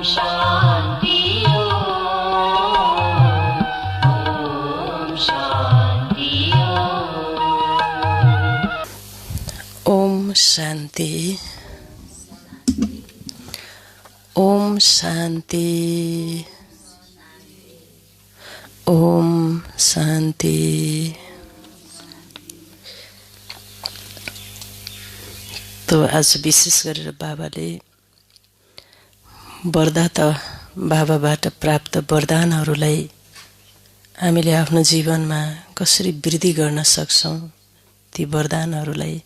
शान्ति ओम शांति। ओम शांति। ओम शांति। तो आज विशेष गरेर बाबाले वरदाता बाबाबाट प्राप्त वरदानहरूलाई हामीले आफ्नो जीवनमा कसरी वृद्धि गर्न सक्छौं, ती वरदानहरूलाई,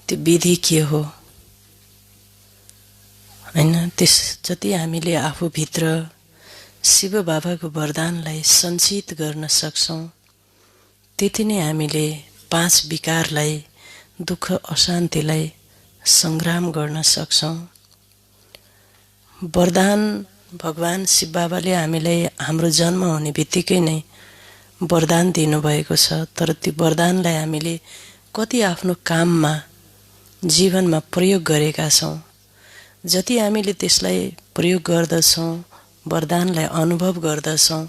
त्यो विधि के हो हैन, त्यस जति हामीले आफूभित्र शिव बाबाको वरदानलाई सञ्चित गर्न सक्छौं, त्यति नै हामीले 5 विकारलाई, दुःख अशान्तिलाई संग्राम गर्न सक्छौं। वरदान भगवान शिव बाबाले हामीलाई हाम्रो जन्म हुने बित्तिकै नै वरदान दिनुभएको छ, तर त्यो वरदानलाई हामीले कति आफ्नो काममा, जीवनमा प्रयोग गरेका छौं। जति हामीले त्यसलाई प्रयोग गर्दछौं, वरदानलाई अनुभव गर्दछौं,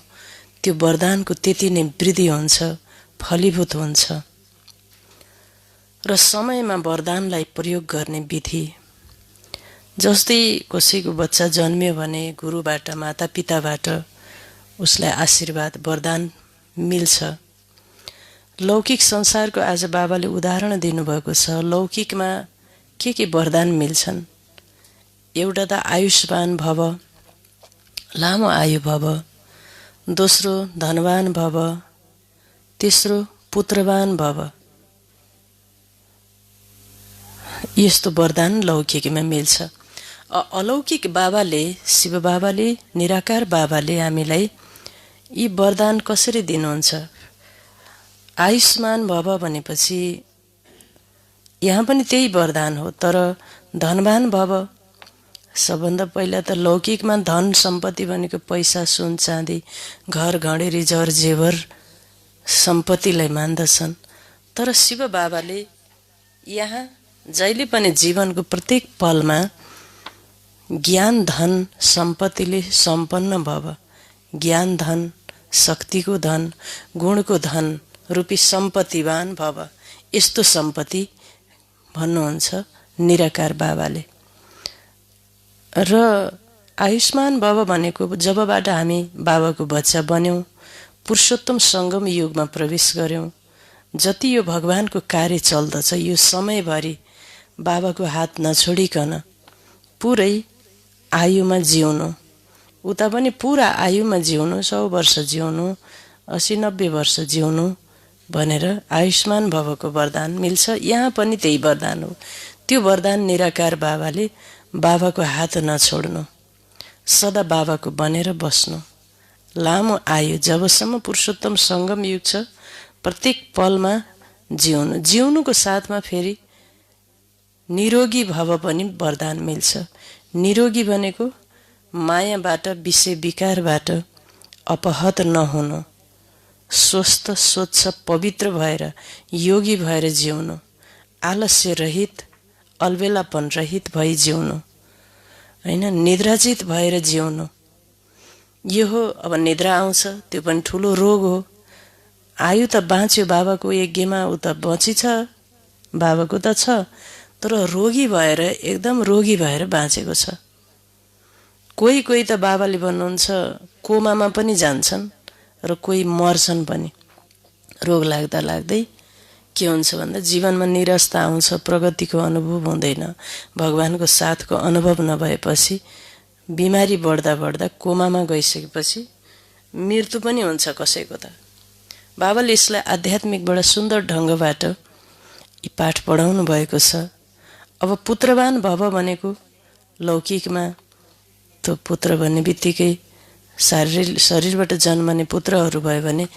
त्यो वरदानको त्यति नै वृद्धि हुन्छ, फलीभूत हुन्छ। र समयमा वरदानलाई प्रयोग गर्ने विधि, जस्तै कसैको बच्चा जन्मियो भने गुरुबाट, मातापिताबाट उसलाई आशीर्वाद, वरदान मिल्छ। लौकिक संसारको आज बाबाले उदाहरण दिनुभएको छ। लौकिकमा के वरदान मिल्छन्? एउटा त आयुष्मान भव, लामो आयु भव। दोस्रो धनवान भव। तेस्रो पुत्रवान भव। यस्तो वरदान लौकिकमा मिल्छ। अलौकिक बाबाले, शिव बाबाले, निराकार बाबाले हामीलाई यी वरदान कसरी दिनुहुन्छ? आयुष्मान भव भनेपछि यहाँ पनि त्यही वरदान हो, तर धनवान भव, सबभन्दा पहिला त लौकिकमा धन सम्पत्ति भनेको पैसा, सुन चाँदी, घर घडेरी, जर जेवर सम्पत्तिलाई मान्दछन्। तर शिव बाबाले यहाँ जहिले पनि जीवनको प्रत्येक पलमा ज्ञान धन सम्पत्तिले सम्पन्न भव, ज्ञान धन, शक्तिको धन, गुणको धन रूपी सम्पत्तिवान भव, यस्तो सम्पत्ति भन्नुहुन्छ निराकार बाबाले। र आयुष्मान भव भनेको जबबाट हामी बाबाको बच्चा बन्यौं, पुरुषोत्तम सङ्गम युगमा प्रवेश गर्यौं, जति यो भगवानको कार्य चल्दछ, यो समयभरि बाबाको हात नछोडिकन पुरै आयुमा जिउनु, उता पनि पुरा आयुमा जिउनु, 100 वर्ष जिउनु, 80-90 वर्ष जिउनु भनेर आयुष्मान भवको वरदान मिल्छ। यहाँ पनि त्यही वरदान हो। त्यो वरदान निराकार बाबाले, बाबाको हात नछोड्नु, सदा बाबाको बनेर बस्नु, लामो आयु, जबसम्म पुरुषोत्तम सङ्गम युग छ, प्रत्येक पलमा जिउनु। जिउनुको साथमा फेरि निरोगी भव पनि वरदान मिल्छ। निरोगी भनेको मायाबाट, विषय विकारबाट अपहत नहुनु, स्वस्थ, स्वच्छ, पवित्र भएर, योगी भएर जिउनु, आलस्य रहित, अलबेलापन रहित भई जिउनु, हैन, निद्राजित भएर जिउनु। यो हो। अब निद्रा आउँछ, त्यो पनि ठुलो रोग हो। आयु त बाँच्यो, बाबाको यज्ञमा उ त बची छ, बाबाको त छ, तर रोगी भएर, एकदम रोगी भएर बाँचेको छ। कोही त बाबाले भन्नुहुन्छ कोमामा पनि जान्छन् र कोही मर्छन् पनि। रोग लाग्दा लाग्दै के हुन्छ भन्दा जीवनमा निराशा आउँछ, प्रगतिको अनुभव हुँदैन, भगवानको साथको अनुभव नभएपछि, बिमारी बढ्दा बढ्दा कोमामा गइसकेपछि मृत्यु पनि हुन्छ कसैको त। बाबाले यसलाई आध्यात्मिकबाट सुन्दर ढङ्गबाट यी पाठ पढाउनु भएको छ। अब पुत्रवान भव भनेको लौकिकमा त पुत्र भन्ने बित्तिकै शरीरबाट जन्मने पुत्रहरू भयो भने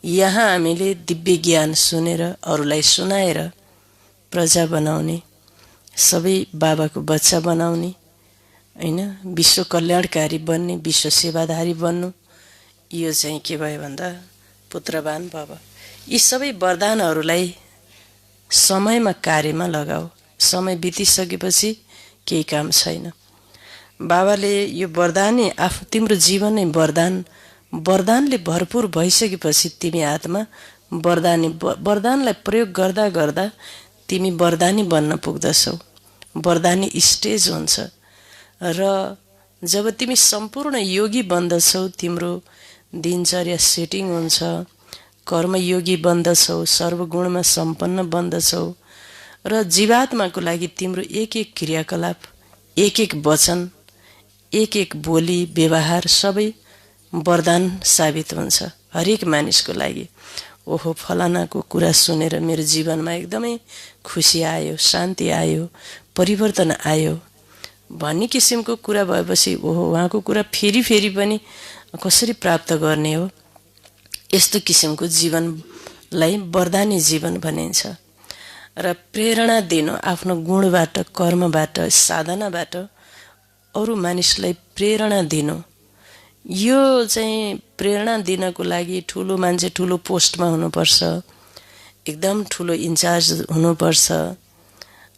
यहाँ हामीले दिव्य ज्ञान सुनेर, अरूलाई सुनाएर प्रजा बनाउने, सबै बाबाको बच्चा बनाउने, हैन, विश्व कल्याणकारी बन्ने, विश्व सेवाधारी बन्नु, यो चाहिँ के भयो भन्दा पुत्रवान भव। यी सबै वरदानहरूलाई समयमा कार्यमा लगाऊ। समय बितिसकेपछि केही काम छैन। बाबाले यो वरदानै तिम्रो जीवन नै वरदानले भरपूर भइसकेपछि तिमी आत्मा वरदानलाई प्रयोग गर्दा गर्दा तिमी वरदानी बन्न पुग्दछौ। वरदानी स्टेज हुन्छ र जब तिमी सम्पूर्ण योगी बन्दछौ, तिम्रो दिनचर्या सेटिङ हुन्छ, कर्मयोगी बन्दछौ, सर्वगुणमा सम्पन्न बन्दछौ र जीवात्माको लागि तिम्रो एक एक क्रियाकलाप, एक एक वचन, एक एक बोली व्यवहार सबै वरदान साबित हुन्छ हरेक मानिसको लागि। ओहो, फलानाको कुरा सुनेर मेरो जीवनमा एकदमै खुसी आयो, शान्ति आयो, परिवर्तन आयो भन्ने किसिमको कुरा भएपछि ओहो, उहाँको कुरा फेरि फेरि पनि कसरी प्राप्त गर्ने हो, यस्तो किसिमको जीवनलाई वरदानी जीवन भनिन्छ। र प्रेरणा दिनु, आफ्नो गुणबाट, कर्मबाट, साधनाबाट अरू मानिसलाई प्रेरणा दिनु, यो चाहिँ प्रेरणा दिनको लागि ठुलो मान्छे ठुलो पोस्टमा हुनुपर्छ, एकदम ठुलो इन्चार्ज हुनुपर्छ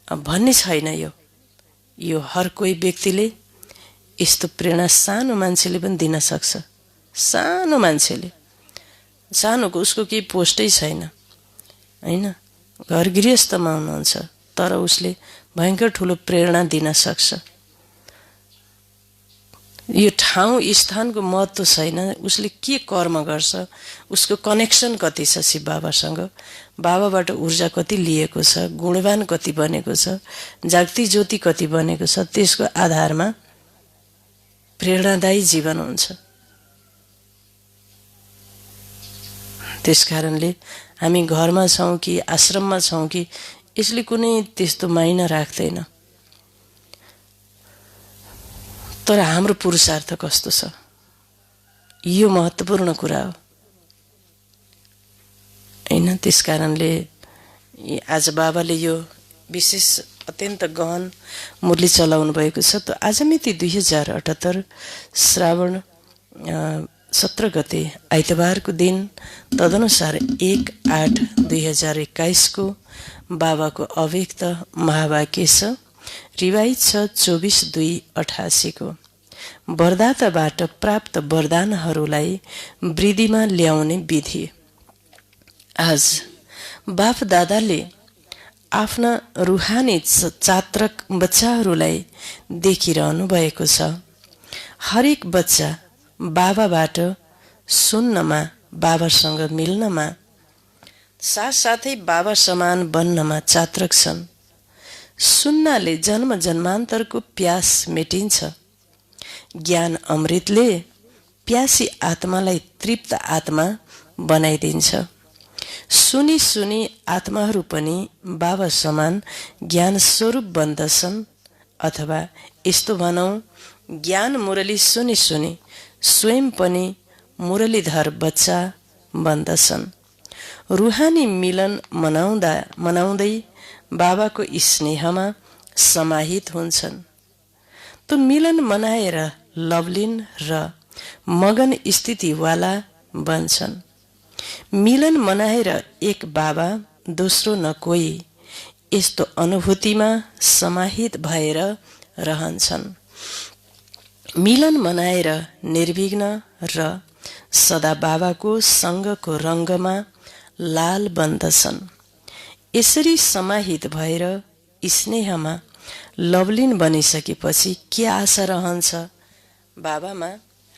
भन्ने छैन। यो हर कोही व्यक्तिले यस्तो प्रेरणा सानो मान्छेले पनि दिन सक्छ। सानो मान्छेले, सानोको उसको केही पोस्टै छैन हैन, घर गृहस्थमा हुनुहुन्छ, तर उसले भयङ्कर ठुलो प्रेरणा दिन सक्छ। यो ठाउँ स्थानको महत्त्व छैन, उसले के कर्म गर्छ, उसको कनेक्सन कति छ शिव बाबासँग, बाबाबाट ऊर्जा कति लिएको छ, गुणवान कति बनेको छ, जागती ज्योति कति बनेको छ, त्यसको आधारमा प्रेरणादायी जीवन हुन्छ। त्यसकारणले हामी घरमा छौँ कि आश्रममा छौँ कि यसले कुनै त्यस्तो मायना राख्दैन, तर हाम्रो पुरुषार्थ कस्तो छ यो महत्त्वपूर्ण कुरा हो हैन। त्यसकारणले आज बाबाले यो विशेष अत्यन्त गहन मुरली चलाउनु भएको छ। त आज मिति 2078 श्रावण 17 गते आइतबारको दिन, तदनुसार 1/8/2021 को बाबाको अव्यक्त महावाक्य छ। रिवायत छ 24/2/88 को। वरदाताबाट प्राप्त वरदानहरूलाई वृद्धिमा ल्याउने विधि। आज बाप दादाले आफ्ना रुहानी चात्रक बच्चाहरूलाई देखिरहनु भएको छ। हरेक बच्चा बाबाबाट सुन्नमा, बाबासँग मिल्नमा, साथसाथै बाबा समान बन्नमा चात्रक छन्। सुन्नाले जन्म जन्मान्तरको प्यास मेटिन्छ। ज्ञान अमृतले प्यासी आत्मालाई तृप्त आत्मा बनाइदिन्छ। सुनी सुनी आत्माहरू पनि बाबा समान ज्ञान स्वरूप बन्दछन्, अथवा यस्तो भनौँ, ज्ञान मुरली सुनी सुनी स्वयं पनि मुरलीधर बच्चा बन्दछन्। रुहानी मिलन मनाउँदै बाबाको स्नेहमा समाहित हुन्छन्। तो मिलन मनाएर लवलीन र मगन स्थितिवाला बन्छन्। मिलन मनाएर एक बाबा दोस्रो न कोही, यस्तो अनुभूतिमा समाहित भएर रहन्छन्। मिलन मनाएर निर्विघ्न र सदा बाबाको सँगको रङ्गमा लाल बन्दछन्। यसरी समाहित भएर स्नेहमा लवलीन बनिसकेपछि के आशा रहन्छ? बाबामा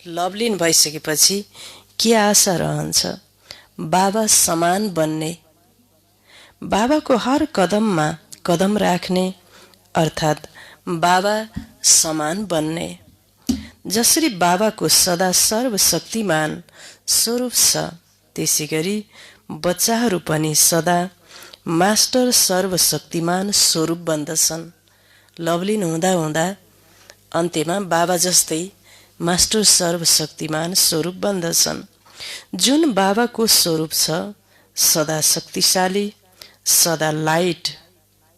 लवलीन भइसकेपछि के आशा रहन्छ? बाबा समान बन्ने, बाबाको हर कदममा कदम राख्ने, अर्थात् बाबा समान बन्ने। जसरी बाबाको सदा सर्वशक्तिमान स्वरूप छ, त्यसै गरी बच्चाहरू पनि सदा मास्टर सर्वशक्तिमान स्वरूप बन्दछन्। लवलीन हुँदा हुँदा अन्त्यमा बाबा जस्तै मास्टर सर्वशक्तिमान स्वरूप बन्दछन्। जुन बाबाको स्वरूप छ, सदा शक्तिशाली, सदा लाइट,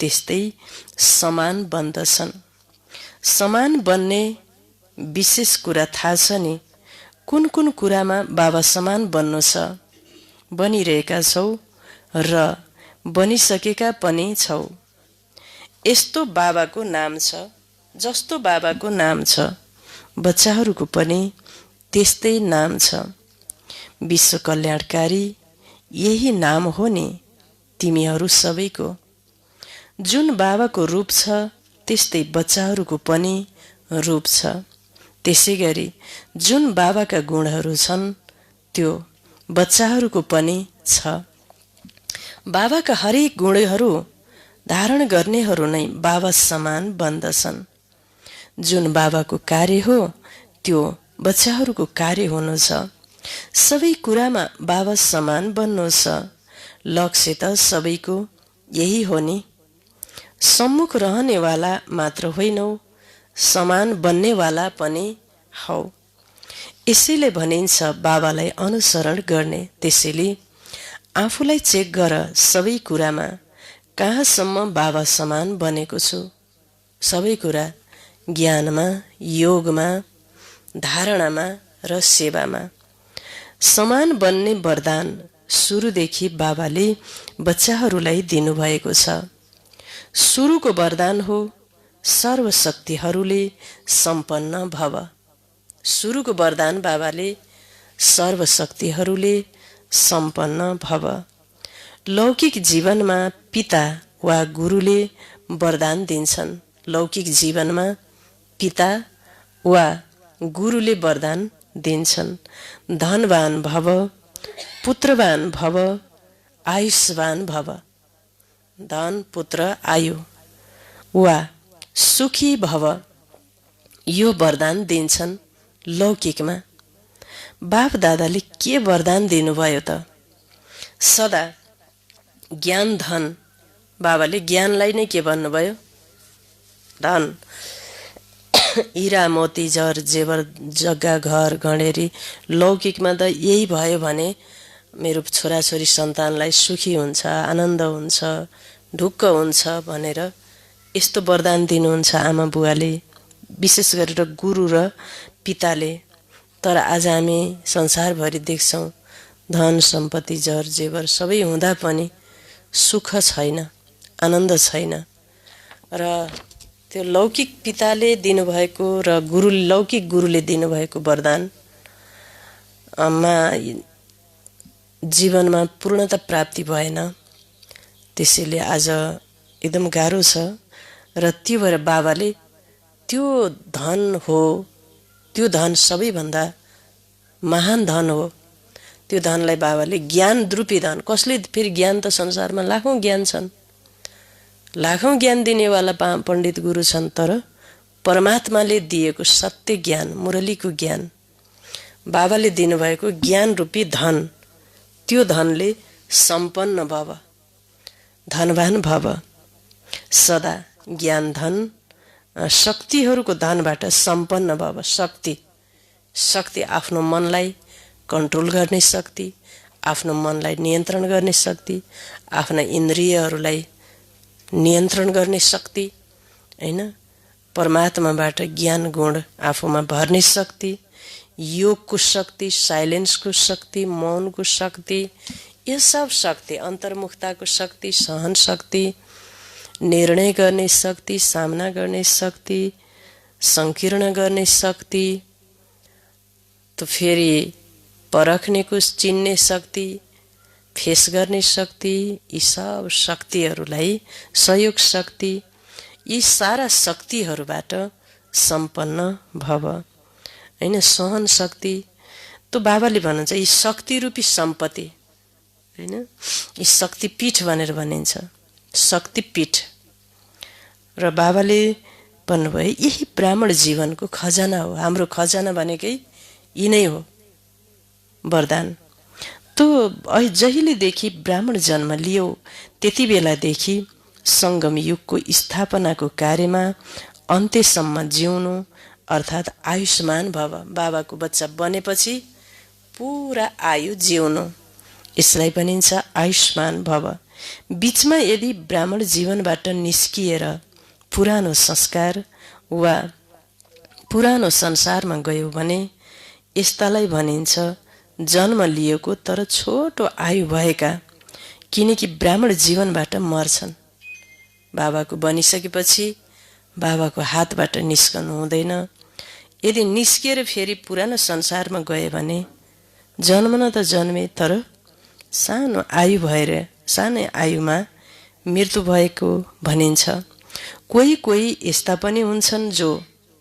त्यस्तै समान बन्दछन्। समान बन्ने विशेष कुरा थाहा छ नि? कुन कुन कुरामा बाबा समान बन्नु छ? बनिरहेका छौ र बनिसकेका पनि छौ। यस्तो बाबाको नाम छ जस्तो बाबाको नाम छ बच्चाहरूको पनि त्यस्तै नाम छ। विश्व कल्याणकारी यही नाम हो नि तिमीहरू सबैको। जुन बाबाको रूप छ त्यस्तै बच्चाहरूको पनि रूप छ। त्यसै गरी जुन बाबाका गुणहरू छन् त्यो बच्चाहरूको पनि छ। बाबाका हरेक गुणहरू धारण गर्नेहरू नै बाबा समान बन्दछन्। जुन बाबाको कार्य हो त्यो बच्चाहरूको कार्य हुनु छ। सबै कुरामा बाबा समान बन्नु छ। लक्ष्य त सबैको यही हो नि। सम्मुख रहनेवाला मात्र होइनौ, समान बन्नेवाला पनि हौ। यसैले भनिन्छ बाबालाई अनुसरण गर्ने। त्यसैले आफूलाई चेक गर सबै कुरामा कहाँसम्म बाबा समान बनेको छु। सबै कुरा ज्ञानमा, योगमा, धारणामा र सेवामा। समान बन्ने वरदान सुरुदेखि बाबाले बच्चाहरूलाई दिनुभएको छ। सुरुको वरदान हो सर्वशक्तिहरूले सम्पन्न भव। सुरुको वरदान बाबाले सर्वशक्तिहरूले सम्पन्न भव। लौकिक जीवनमा पिता वा गुरुले वरदान दिन्छन्। लौकिक जीवनमा पिता वा गुरुले वरदान दिन्छन्। धनवान भव, पुत्रवान भव, आयुष्वान भव। धन, पुत्र, आयु वा सुखी भव यो वरदान दिन्छन् लौकिकमा। बाप दादाले के वरदान दिनुभयो त? सदा ज्ञान धन। बाबाले ज्ञानलाई नै के भन्नुभयो? धन। हिरा मोती जर जेवर जग्गा घर गणेरी। लौकिकमा त यही भयो भने मेरो छोराछोरी सन्तानलाई सुखी हुन्छ, आनन्द हुन्छ, ढुक्क हुन्छ भनेर यस्तो वरदान दिनुहुन्छ आमा बुवाले, विशेष गरेर गुरु र पिताले। तर आज हामी संसारभरि देख्छौँ धन सम्पत्ति जर जेवर सबै हुँदा पनि सुख छैन, आनन्द छैन। र त्यो लौकिक पिताले दिनुभएको र लौकिक गुरुले दिनुभएको वरदानमा जीवनमा पूर्णता प्राप्ति भएन। त्यसैले आज एकदम गाह्रो छ। र त्यो भएर बाबाले त्यो धन हो, त्यो धन सबैभन्दा महान धन हो। त्यो धनलाई बाबाले ज्ञान रूपी धन। कसले फेरि ज्ञान त संसारमा लाखौँ ज्ञान छन्, लाखौँ ज्ञान दिनेवाला पण्डित गुरु छन्। तर परमात्माले दिएको सत्य ज्ञान, मुरलीको ज्ञान, बाबाले दिनुभएको ज्ञान रूपी धन, त्यो धनले सम्पन्न भव, धनवान भव। सदा ज्ञान धन शक्तिहरूको धनबाट सम्पन्न भव। शक्ति, शक्ति आफ्नो मनलाई कन्ट्रोल गर्ने शक्ति, आफ्नो मनलाई नियन्त्रण गर्ने शक्ति, आफ्ना इन्द्रियहरूलाई नियन्त्रण गर्ने शक्ति, हैन? परमात्माबाट ज्ञान गुण आफूमा भर्ने शक्ति, योगको शक्ति, साइलेन्सको शक्ति, मौनको शक्ति, यो सब शक्ति, अन्तर्मुखताको शक्ति, सहन शक्ति, निर्णय गर्ने शक्ति, सामना गर्ने शक्ति, संकीर्ण गर्ने शक्ति, त फेरि परख्नेको चिन्ने शक्ति, फेस गर्ने शक्ति, यी सब शक्तिहरूलाई, सहयोग शक्ति, यी सारा शक्तिहरूबाट सम्पन्न भव, हैन? सहन शक्ति। त बाबाले भन्नुहुन्छ यी शक्ति रूपी सम्पत्ति, हैन? यी शक्तिपीठ भनेर भनिन्छ, शक्तिपीठ। र बाबाले भन्नुभयो यही ब्राह्मण जीवनको खजाना हो। हाम्रो खजाना भनेकै यी नै हो, वरदान। तो जहिलेदेखि ब्राह्मण जन्म लियो त्यति बेलादेखि सङ्गम युगको स्थापनाको कार्यमा अन्त्यसम्म जिउनु अर्थात् आयुष्मान भव। बाबाको बच्चा बनेपछि पुरा आयु जिउनु, यसलाई भनिन्छ आयुष्मान भव। बीचमा यदि ब्राह्मण जीवनबाट निस्किएर पुरानो संस्कार वा पुरानो संसारमा गयो भने यस्तालाई भनिन्छ जन्म लिएको तर छोटो आयु भएका, किनकि ब्राह्मण जीवनबाट मर्छन्। बाबाको बनिसकेपछि बाबाको हातबाट निस्कनु हुँदैन। यदि निस्किएर फेरि पुरानो संसारमा गए भने जन्मन त जन्मे, तर सानो आयु भएर सानै आयुमा मृत्यु भएको भनिन्छ। कोही कोही यस्ता पनि हुन्छन् जो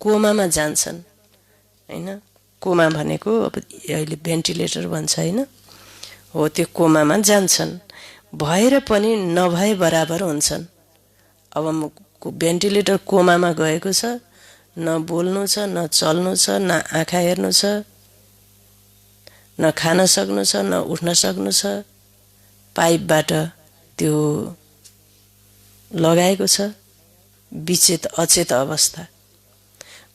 कोमामा जान्छन्, होइन? कोमा भनेको अब अहिले भेन्टिलेटर भन्छ, होइन? हो, त्यो कोमामा जान्छन्, भएर पनि नभए बराबर हुन्छन्। अब भेन्टिलेटर कोमामा गएको छ, न बोल्नु छ, न चल्नु छ, न आँखा हेर्नु छ, न खान सक्नु छ, न उठ्न सक्नु छ। पाइपबाट त्यो लगाएको छ, विचेत अचेत अवस्था।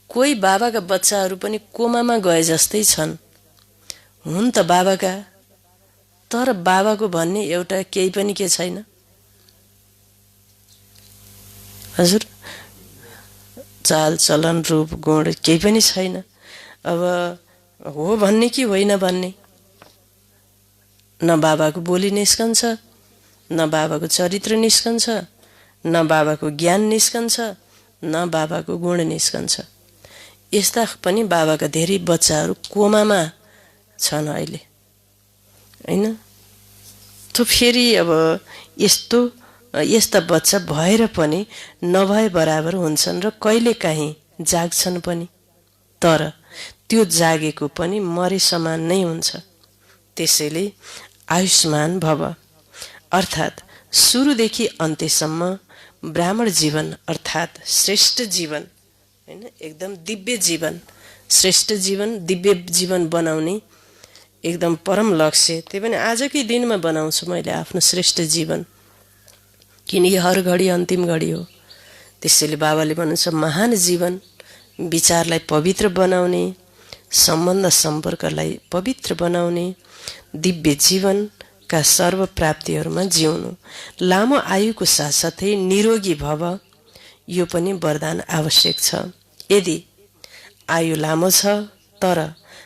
कोही बाबाका बच्चाहरू पनि कोमामा गए जस्तै छन्, हुन् त बाबाका, तर बाबाको भन्ने एउटा केही पनि के छैन। हजुर, चाल चलन रूप गुण केही पनि छैन। अब हो भन्ने कि होइन भन्ने, न बाबाको बोली निस्कन्छ, न बाबाको चरित्र निस्कन्छ, न बाबाको ज्ञान निस्कन्छ, न बाबाको गुण निस्कन्छ। यस्ता पनि बाबाका धेरै बच्चाहरू कोमामा छन् अहिले, होइन? त फेरि अब यस्ता बच्चा भएर पनि नभए बराबर हुन्छन् र कहिलेकाहीँ जाग्छन् पनि, तर त्यो जागेको पनि मरे समान नै हुन्छ। त्यसैले आयुष्मान भव अर्थात् सुरुदेखि अन्त्यसम्म ब्राह्मण जीवन अर्थात् श्रेष्ठ जीवन, होइन? एकदम दिव्य जीवन, श्रेष्ठ जीवन, दिव्य जीवन बनाउने एकदम परम लक्ष्य। त्यही पनि आजकै दिनमा बनाउँछु मैले आफ्नो श्रेष्ठ जीवन, किनकि हर घडी अन्तिम घडी हो। त्यसैले बाबाले भन्नुहुन्छ महान जीवन, विचारलाई पवित्र बनाउने, सम्बन्ध सम्पर्कलाई पवित्र बनाउने, दिव्य जीवनका सर्व प्राप्तिहरूमा जिउनु, लामो आयुको साथसाथै निरोगी भव, यो पनि वरदान आवश्यक छ। यदि आयु लामो छ तर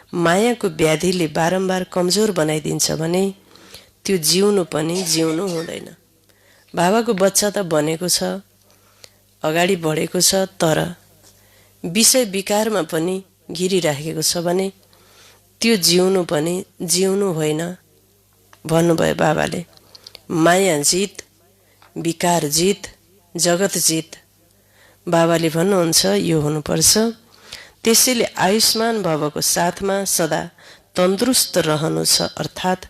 मायाको व्याधिले बारम्बार कमजोर बनाइदिन्छ भने त्यो जिउनु पनि जिउनु हुँदैन। बाबाको बच्चा त बनेको छ, अगाडि बढेको छ, तर विषय विकारमा पनि घिरिराखेको छ भने त्यो जिउनु पनि जिउनु होइन भन्नुभयो बाबाले। माया जित, विकार जित, जगत जित। बाबाले भन्नुहुन्छ यो हुनुपर्छ। त्यसैले आयुष्मान भवको साथमा सदा तन्दुरुस्त रहनु छ, अर्थात्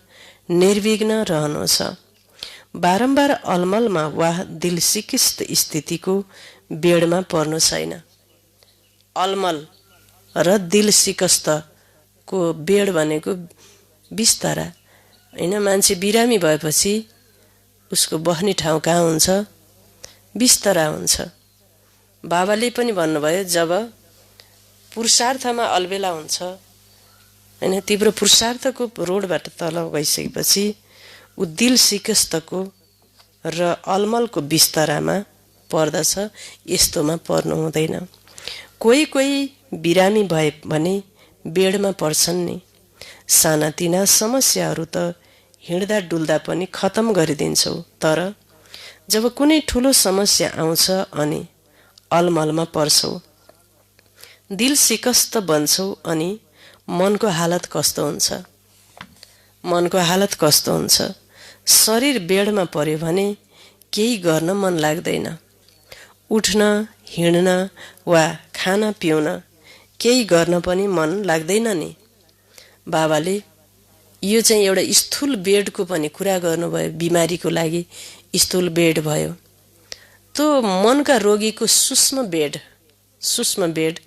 निर्विघ्न रहनु छ। बारम्बार अलमलमा वा दिल सिकिस्त स्थितिको बेडमा पर्नु छैन। अलमल र दिल सिकस्तको बेड भनेको बिस्तारा, होइन? मान्छे बिरामी भएपछि उसको बस्ने ठाउँ कहाँ हुन्छ? बिस्तारा हुन्छ। बाबाले पनि भन्नुभयो जब पुरुषार्थमा अलबेला हुन्छ, होइन? तीव्र पुरुषार्थको रोडबाट तल गइसकेपछि ऊ दिल सिकस्तको र अलमलको बिस्तारामा पर्दछ, यस्तोमा पर्नु हुँदैन। कोही कोही बिरामी भए भने बेडमा पर्छन् नि। सानातिना समस्याहरू त हिँड्दा डुल्दा पनि खतम गरिदिन्छौ, तर जब कुनै ठुलो समस्या आउँछ अनि अलमलमा पर्छौ, दिल सिकस्त बन्छौ, अनि मनको हालत कस्तो हुन्छ? मनको हालत कस्तो हुन्छ? शरीर बेडमा पर्यो भने केही गर्न मन लाग्दैन। उठ्न, हिँड्न वा खान पिउन केही गर्न पनि मन लाग्दैन नि। बाबाले यो चाहिँ एउटा स्थूल बेडको पनि कुरा गर्नुभयो। बिमारीको लागि स्थूल बेड भयो। तो मनका रोगीको सूक्ष्म बेड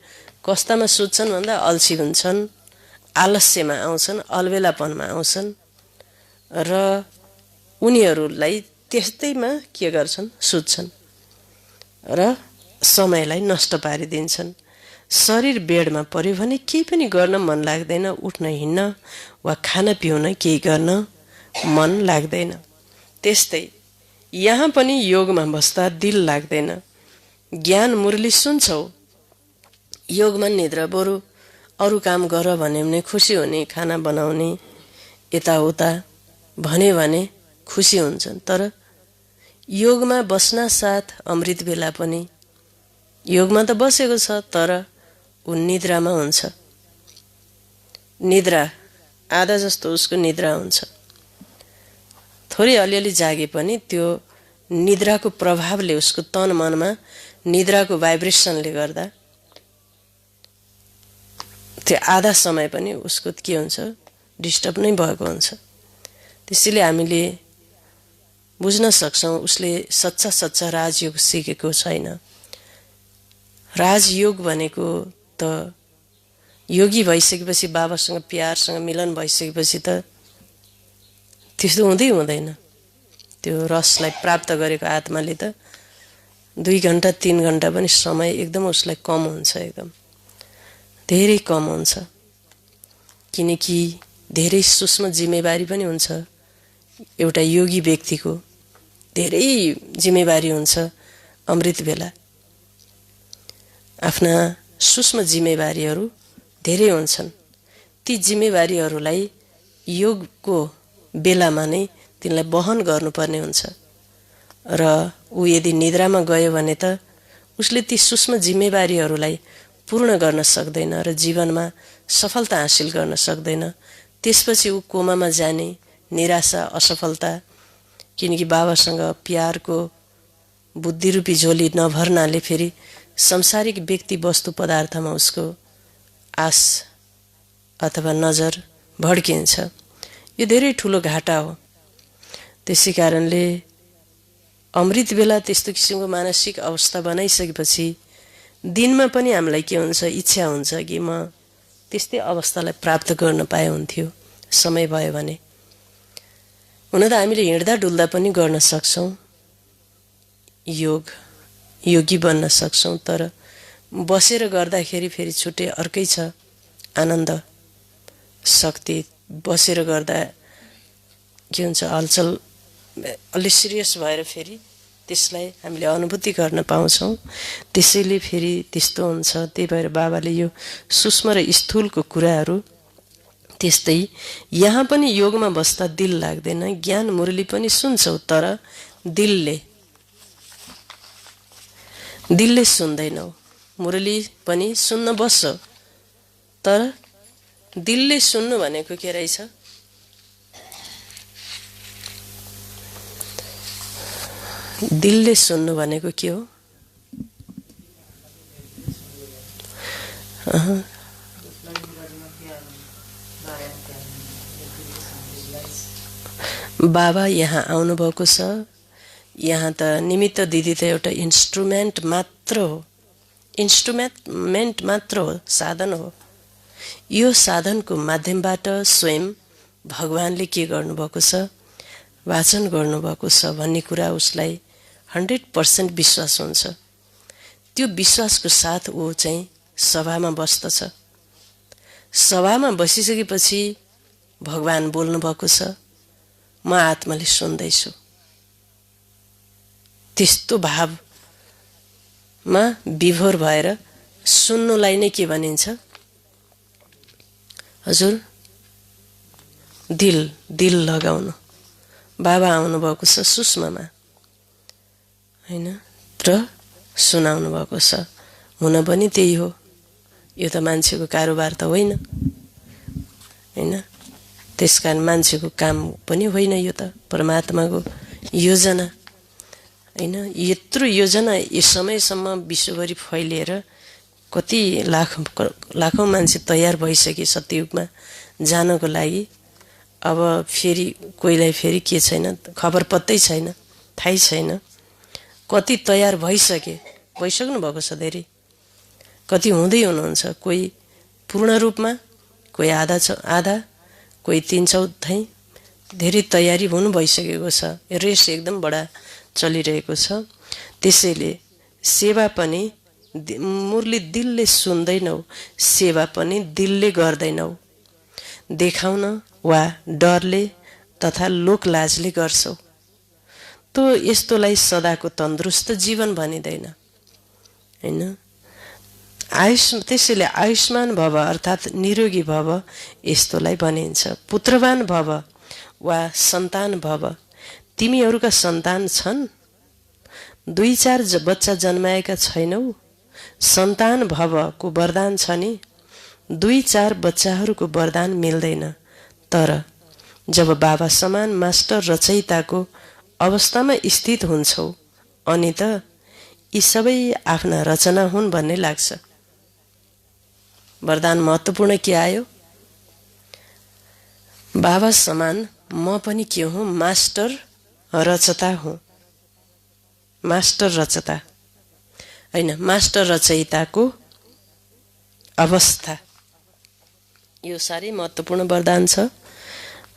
कस्तामा सुत्छन् भन्दा अल्छी हुन्छन्, आलस्यमा आउँछन्, अलबेलापनमा आउँछन् र उनीहरूलाई त्यस्तैमा के गर्छन्? सुत्छन् र समयलाई नष्ट पारिदिन्छन्। शरीर बेडमा पर्यो भने केही पनि गर्न मन लाग्दैन। उठ्न, हिँड्न वा खान पिउन केही गर्न मन लाग्दैन। त्यस्तै यहाँ पनि योगमा बस्दा दिल लाग्दैन। ज्ञान मुरली सुन्छौ, योगमा निद्रा, बरु अरू काम गर भन्यो भने खुसी हुने, खाना बनाउने, यताउता भन्यो भने खुसी हुन्छन्। तर योगमा बस्न साथ अमृत बेला पनि योगमा त बसेको छ तर ऊ निद्रामा हुन्छ। निद्रा आधा जस्तो उसको निद्रा हुन्छ। थोरै अलिअलि जागे पनि त्यो निद्राको प्रभावले उसको तन मनमा निद्राको भाइब्रेसनले गर्दा त्यो आधा समय पनि उसको के हुन्छ डिस्टर्ब नै भएको हुन्छ। त्यसैले हामीले बुझ्न सक्छौं उसले सच्चा सच्चा राजयोग सिकेको छैन। राजयोग भनेको त योगी भइसकेपछि बाबासँग प्यारसँग मिलन भइसकेपछि त त्यस्तो हुँदैन। त्यो रसलाई प्राप्त गरेको आत्माले त 2 घण्टा 3 घण्टा पनि समय एकदम उसलाई कम हुन्छ, एकदम धेरै कम हुन्छ। किनकि धेरै सूक्ष्म जिम्मेवारी पनि हुन्छ। एउटा योगी व्यक्तिको धेरै जिम्मेवारी हुन्छ। अमृत बेला आफ्ना सूक्ष्म जिम्मेवारीहरू धेरै हुन्छन्। ती जिम्मेवारीहरूलाई योगको बेलामा नै तिनलाई वहन गर्नुपर्ने हुन्छ। र ऊ यदि निद्रामा गयो भने त उसले ती सूक्ष्म जिम्मेवारीहरूलाई पूर्ण गर्न सक्दैन र जीवनमा सफलता हासिल गर्न सक्दैन। त्यसपछि ऊ कोमामा जाने, निराशा, असफलता, किनकि बाबासँग प्यारको बुद्धिरूपी झोली नभर्नाले फेरि संसारिक व्यक्ति वस्तु पदार्थमा उसको आश अथवा नजर भड्किन्छ। यो धेरै ठुलो घाटा हो। त्यसै कारणले अमृत बेला त्यस्तो किसिमको मानसिक अवस्था बनाइसकेपछि दिनमा पनि हामीलाई के हुन्छ, इच्छा हुन्छ कि म त्यस्तै अवस्थालाई प्राप्त गर्न पाए हुन्थ्यो समय भयो भने। हुन त हामीले हिँड्दा डुल्दा पनि गर्न सक्छौं, योगी बन्न सक्छौं। तर बसेर गर्दाखेरि फेरि छुट्टै अर्कै छ आनन्द शक्ति। बसेर गर्दा के हुन्छ, हलचल अलि सिरियस भएर फेरि त्यसलाई हामीले अनुभूति गर्न पाउँछौं। त्यसैले फेरि त्यस्तो हुन्छ। त्यही भएर बाबाले यो सूक्ष्म र स्थूलको कुराहरू त्यस्तै यहाँ पनि योगमा बस्दा दिल लाग्दैन। ज्ञान मुरली पनि सुन्छौ तर दिलले सुन्दैनौ। मुरली पनि सुन्न बस्छ तर दिलले सुन्नु भनेको के रहेछ? दिलले सुन्नु भनेको के हो? बाबा यहाँ आउनुभएको छ। यहाँ त निमित्त दिदी त एउटा इन्स्ट्रुमेन्ट मात्र हो, साधन हो। यो साधनको माध्यमबाट स्वयं भगवानले के गर्नुभएको छ, वाचन गर्नुभएको छ भन्ने कुरा उसलाई 100% विश्वास हुन्छ। त्यो विश्वासको साथ ऊ चाहिँ सभामा बस्दछ। सभामा बसिसकेपछि भगवान बोल्नु भएको छ, म आत्माले सुन्दैछु। त्यस्तो भावमा विभोर भएर सुन्नुलाई नै के भनिन्छ हजुर? दिल लगाउनु। बाबा आउनुभएको छ सूक्ष्ममा, हैन, र सुनाउनु भएको छ। हुन पनि त्यही हो। यो त मान्छेको कारोबार त होइन, हैन। त्यसकारण मान्छेको काम पनि होइन। यो त परमात्माको योजना, हैन। यत्रो योजना यस समयसम्म विश्वभरि फैलिएर कति लाखौं मान्छे तयार भइसके सत्ययुगमा जानको लागि। अब फेरि कोहीलाई फेरि के छैन, खबर पत्तै छैन, थाहै छैन। कति तयार भइसक्नु भएको छ धेरै। कति हुँदै हुनुहुन्छ। कोही पूर्ण रूपमा, कोही आधा, कोही 3/4 धेरै तयारी हुनु भइसकेको छ। रेस एकदम बडा चलिरहेको छ। त्यसैले सेवा पनि मुरली दिलले सुन्दैनौ, सेवा पनि दिलले गर्दैनौ। देखाउन वा डरले तथा लोकलाजले गर्छौ। त यस्तोलाई सदाको तन्दुरुस्त जीवन भनिदैन, हैन। त्यसैले आयुष्मान भव अर्थात् निरोगी भव यस्तोलाई भनिन्छ। पुत्रवान भव वा सन्तान भव। तिमीहरूका सन्तान छन्? 2-4 बच्चा जन्माएका छैनौ? सन्तान भवको वरदान छ नि, 2-4 बच्चाहरूको वरदान मिल्दैन। तर जब बाबा समान मास्टर रचयिताको अवस्थामा स्थित हुन्छौ अनि त यी सबै आफ्ना रचना हुन् भन्ने लाग्छ। वरदान महत्त्वपूर्ण के आयो? बाबा समान म पनि के हुँ? मास्टर रचता हुँ। मास्टर रचता हैन, मास्टर रचयिताको अवस्था। यो साह्रै महत्त्वपूर्ण वरदान छ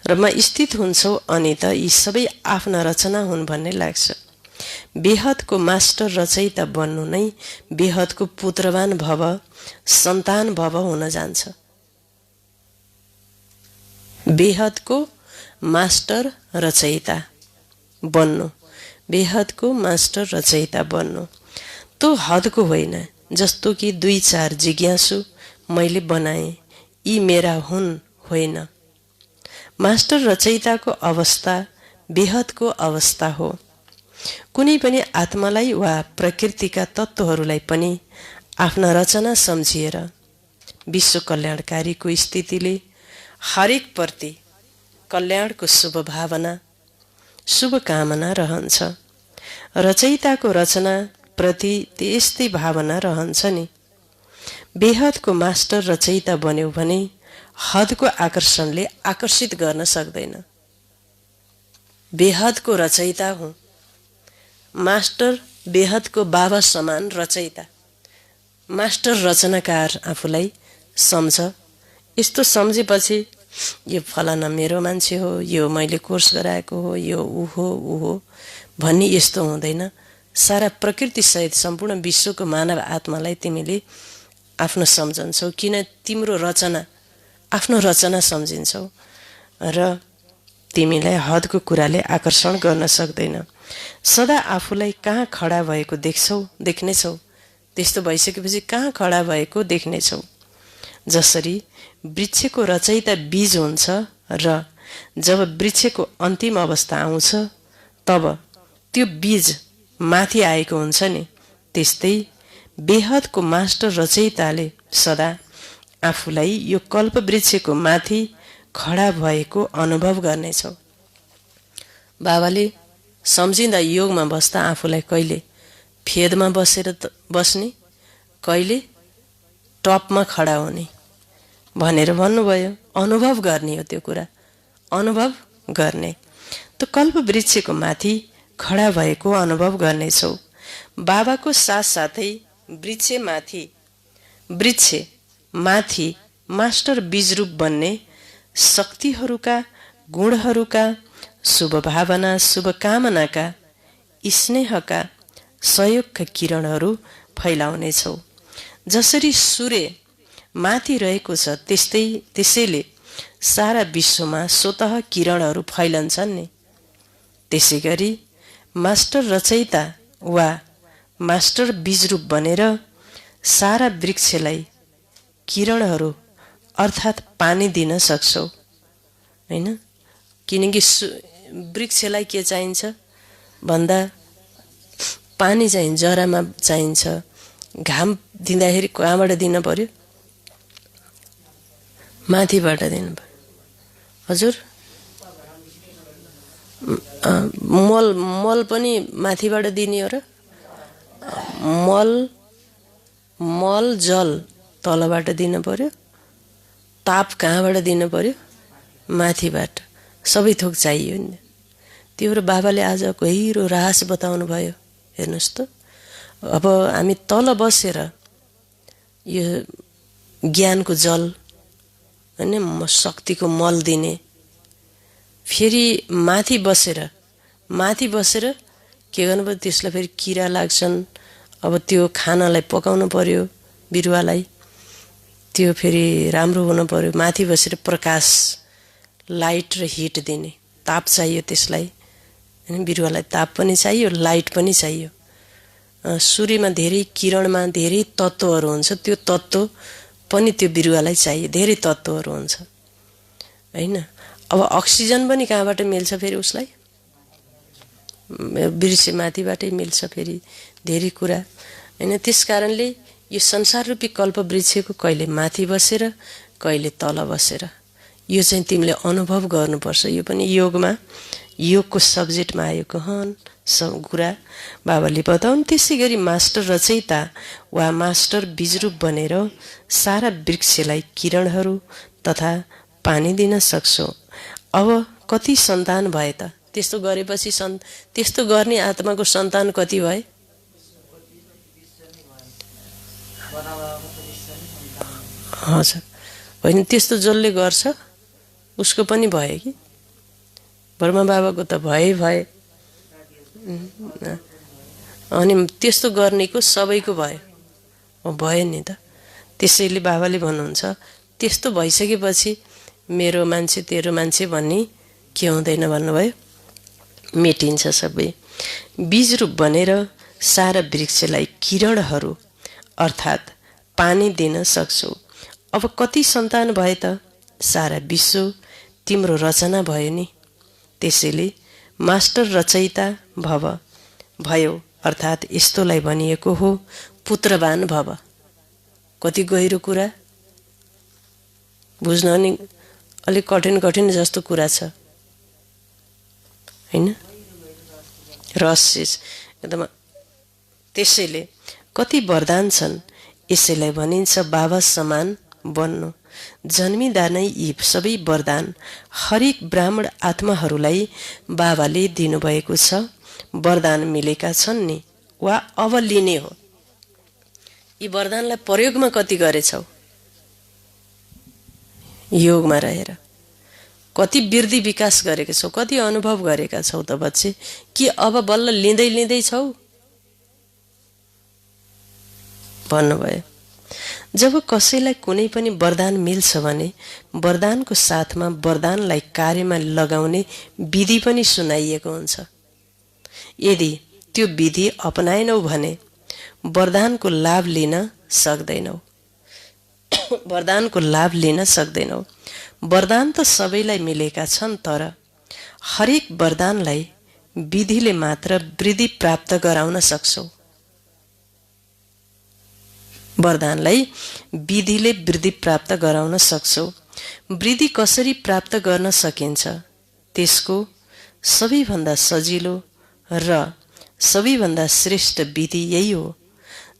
र म स्थित हुन्छौ अनि त यी सबै आफ्ना रचना हुन् भन्ने लाग्छ। बेहदको मास्टर रचयिता बन्नु नै बेहदको पुत्रवान भव, सन्तान भव हुन जान्छ। बेहदको मास्टर रचयिता बन्नु, बेहदको मास्टर रचयिता बन्नु तो हदको होइन, जस्तो कि 2-4 जिज्ञासु मैले बनाएँ, यी मेरा हुन् होइन। मास्टर रचयिताको अवस्था बेहदको अवस्था हो। कुनै पनि आत्मालाई वा प्रकृतिका तत्त्वहरूलाई पनि आफ्ना रचना सम्झिएर विश्व कल्याणकारीको स्थितिले हरेक प्रति कल्याणको शुभ भावना, शुभकामना रहन्छ। रचयिताको रचना प्रति त्यस्तै भावना रहन्छ नि। बेहदको मास्टर रचयिता बन्यो भने हदको आकर्षणले आकर्षित गर्न सक्दैन। बेहदको रचयिता हुँ, मास्टर बेहदको बाबा समान रचयिता, मास्टर रचनाकार आफूलाई सम्झ। यस्तो सम्झेपछि यो फलाना मेरो मान्छे हो, यो मैले कोर्स गराएको हो, यो ऊ हो भन्ने यस्तो हुँदैन। सारा प्रकृति सहित सम्पूर्ण विश्वको मानव आत्मालाई तिमीले आफ्नो सम्झन्छौ, किन तिम्रो रचना आफ्नो रचना सम्झिन्छौ र तिमीलाई हदको कुराले आकर्षण गर्न सक्दैन। सदा आफूलाई कहाँ खडा भएको देख्नेछौ, त्यस्तो भइसकेपछि कहाँ खडा भएको देख्नेछौ। जसरी वृक्षको रचयिता बीज हुन्छ र जब वृक्षको अन्तिम अवस्था आउँछ तब त्यो बीज माथि आएको हुन्छ नि, त्यस्तै बेहदको मास्टर रचयिताले सदा आफूलाई यो कल्प वृक्षको माथि खडा भएको अनुभव गर्नेछौ। बाबाले सम्झिँदा योगमा बस्दा आफूलाई कहिले फेदमा बसेर बस्ने, कहिले टपमा खडा हुने भनेर भन्नुभयो। अनुभव गर्ने हो त्यो कुरा, अनुभव गर्ने। त कल्प वृक्षको माथि खडा भएको अनुभव गर्नेछौ। बाबाको साथसाथै वृक्ष माथि मास्टर बीजरूप बन्ने शक्तिहरूका, गुणहरूका, शुभ भावना, शुभकामनाका, स्नेहका, सहयोगका किरणहरू फैलाउनेछौ। जसरी सूर्य माथि रहेको छ त्यसैले सारा विश्वमा स्वतः किरणहरू फैलन्छन् नि। त्यसै गरी मास्टर रचयिता वा मास्टर बीजरूप बनेर सारा वृक्षलाई किरणहरू अर्थात् पानी दिन सक्छौ हैन। किनकि वृक्षलाई के चाहिन्छ भन्दा पानी चाहिन्छ, जरामा चाहिन्छ। घाम दिँदाखेरि कहाँबाट दिन पर्यो? माथिबाट दिनु पर्यो। हजुर, मल पनि माथिबाट दिने हो र? मल जल तलबाट दिनु पर्यो। ताप कहाँबाट दिनु पर्यो? माथिबाट। सबै थोक चाहियो नि। त्यो र बाबाले आज गहिरो रहस्य बताउनु भयो। हेर्नुहोस् त, अब हामी तल बसेर यो ज्ञानको जल हैन, शक्तिको मल दिने, फेरि माथि बसेर के गर्नु पर्यो? त्यसलाई फेरि किरा लाग्छन्। अब त्यो खानालाई पकाउनु पर्यो बिरुवालाई, त्यो फेरि राम्रो हुनु पर्यो। माथि बसेर प्रकाश, लाइट र हिट दिने, ताप चाहियो त्यसलाई हैन। बिरुवालाई ताप पनि चाहियो, लाइट पनि चाहियो। सूर्यमा धेरै किरणमा धेरै तत्त्वहरू हुन्छ, त्यो तत्त्व पनि त्यो बिरुवालाई चाहियो। धेरै तत्त्वहरू हुन्छ हैन। अब अक्सिजन पनि कहाँबाट मिल्छ फेरि उसलाई? वृक्ष माथिबाटै मिल्छ फेरि धेरै कुरा हैन। त्यस कारणले यो संसार रूपी कल्प वृक्षको कहिले माथि बसेर कहिले तल बसेर यो चाहिँ तिमीले अनुभव गर्नुपर्छ। यो पनि योगको सब्जेक्टमा आयो गहन कुरा बाबाले बताउन्। त्यसै गरी मास्टर रचयिता वा मास्टर बीजरूप बनेर सारा वृक्षलाई किरणहरू तथा पानी दिन सक्छौ। अब कति सन्तान भए त? त्यस्तो गरेपछि त्यस्तो गर्ने आत्माको सन्तान कति भए? हजुर होइन, त्यस्तो जसले गर्छ उसको पनि भयो कि? ब्रह्मा बाबाको त भए अनि त्यस्तो गर्नेको सबैको भयो नि त। त्यसैले बाबाले भन्नुहुन्छ त्यस्तो भइसकेपछि मेरो मान्छे तेरो मान्छे भन्ने के हुँदैन भन्नुभयो, मेटिन्छ सबै। बीजरूप बनेर सारा वृक्षलाई किरणहरू अर्थात् पानी दिन सक्छौ। अब कति सन्तान भए त? सारा विश्व तिम्रो रचना भयो नि। त्यसैले मास्टर रचयिता भयो अर्थात् यस्तोलाई भनिएको हो पुत्रवान भव। कति गहिरो कुरा, बुझ्न नि अलिक कठिन जस्तो कुरा छ हैन? रहस्य एकदम। त्यसैले कति वरदान छन्, यसैलाई भनिन्छ बाबा समान बन्नु। जन्मिँदा नै यी सबै वरदान हरेक ब्राह्मण आत्माहरूलाई बाबाले दिनुभएको छ। वरदान मिलेका छन् नि वा अब लिने हो? यी वरदानलाई प्रयोगमा कति गरेछौ? योगमा रहेर कति वृद्धि विकास गरेका छौ? कति अनुभव गरेका छौ त बच्चे? कि अब बल्ल लिँदै छौ? भन्नुभयो। जब कसैलाई कुनै पनि वरदान मिल्छ भने वरदानको साथमा वरदानलाई कार्यमा लगाउने विधि पनि सुनाइएको हुन्छ। यदि त्यो विधि अपनाएनौ भने वरदानको लाभ लिन सक्दैनौ। वरदान त सबैलाई मिलेका छन्, तर हरेक वरदानलाई विधिले मात्र वृद्धि प्राप्त गराउन सक्छौ। वरदानलाई विधिले वृद्धि प्राप्त गराउन सक्छौ। वृद्धि कसरी प्राप्त गर्न सकिन्छ? त्यसको सबैभन्दा सजिलो र सबैभन्दा श्रेष्ठ विधि यही हो।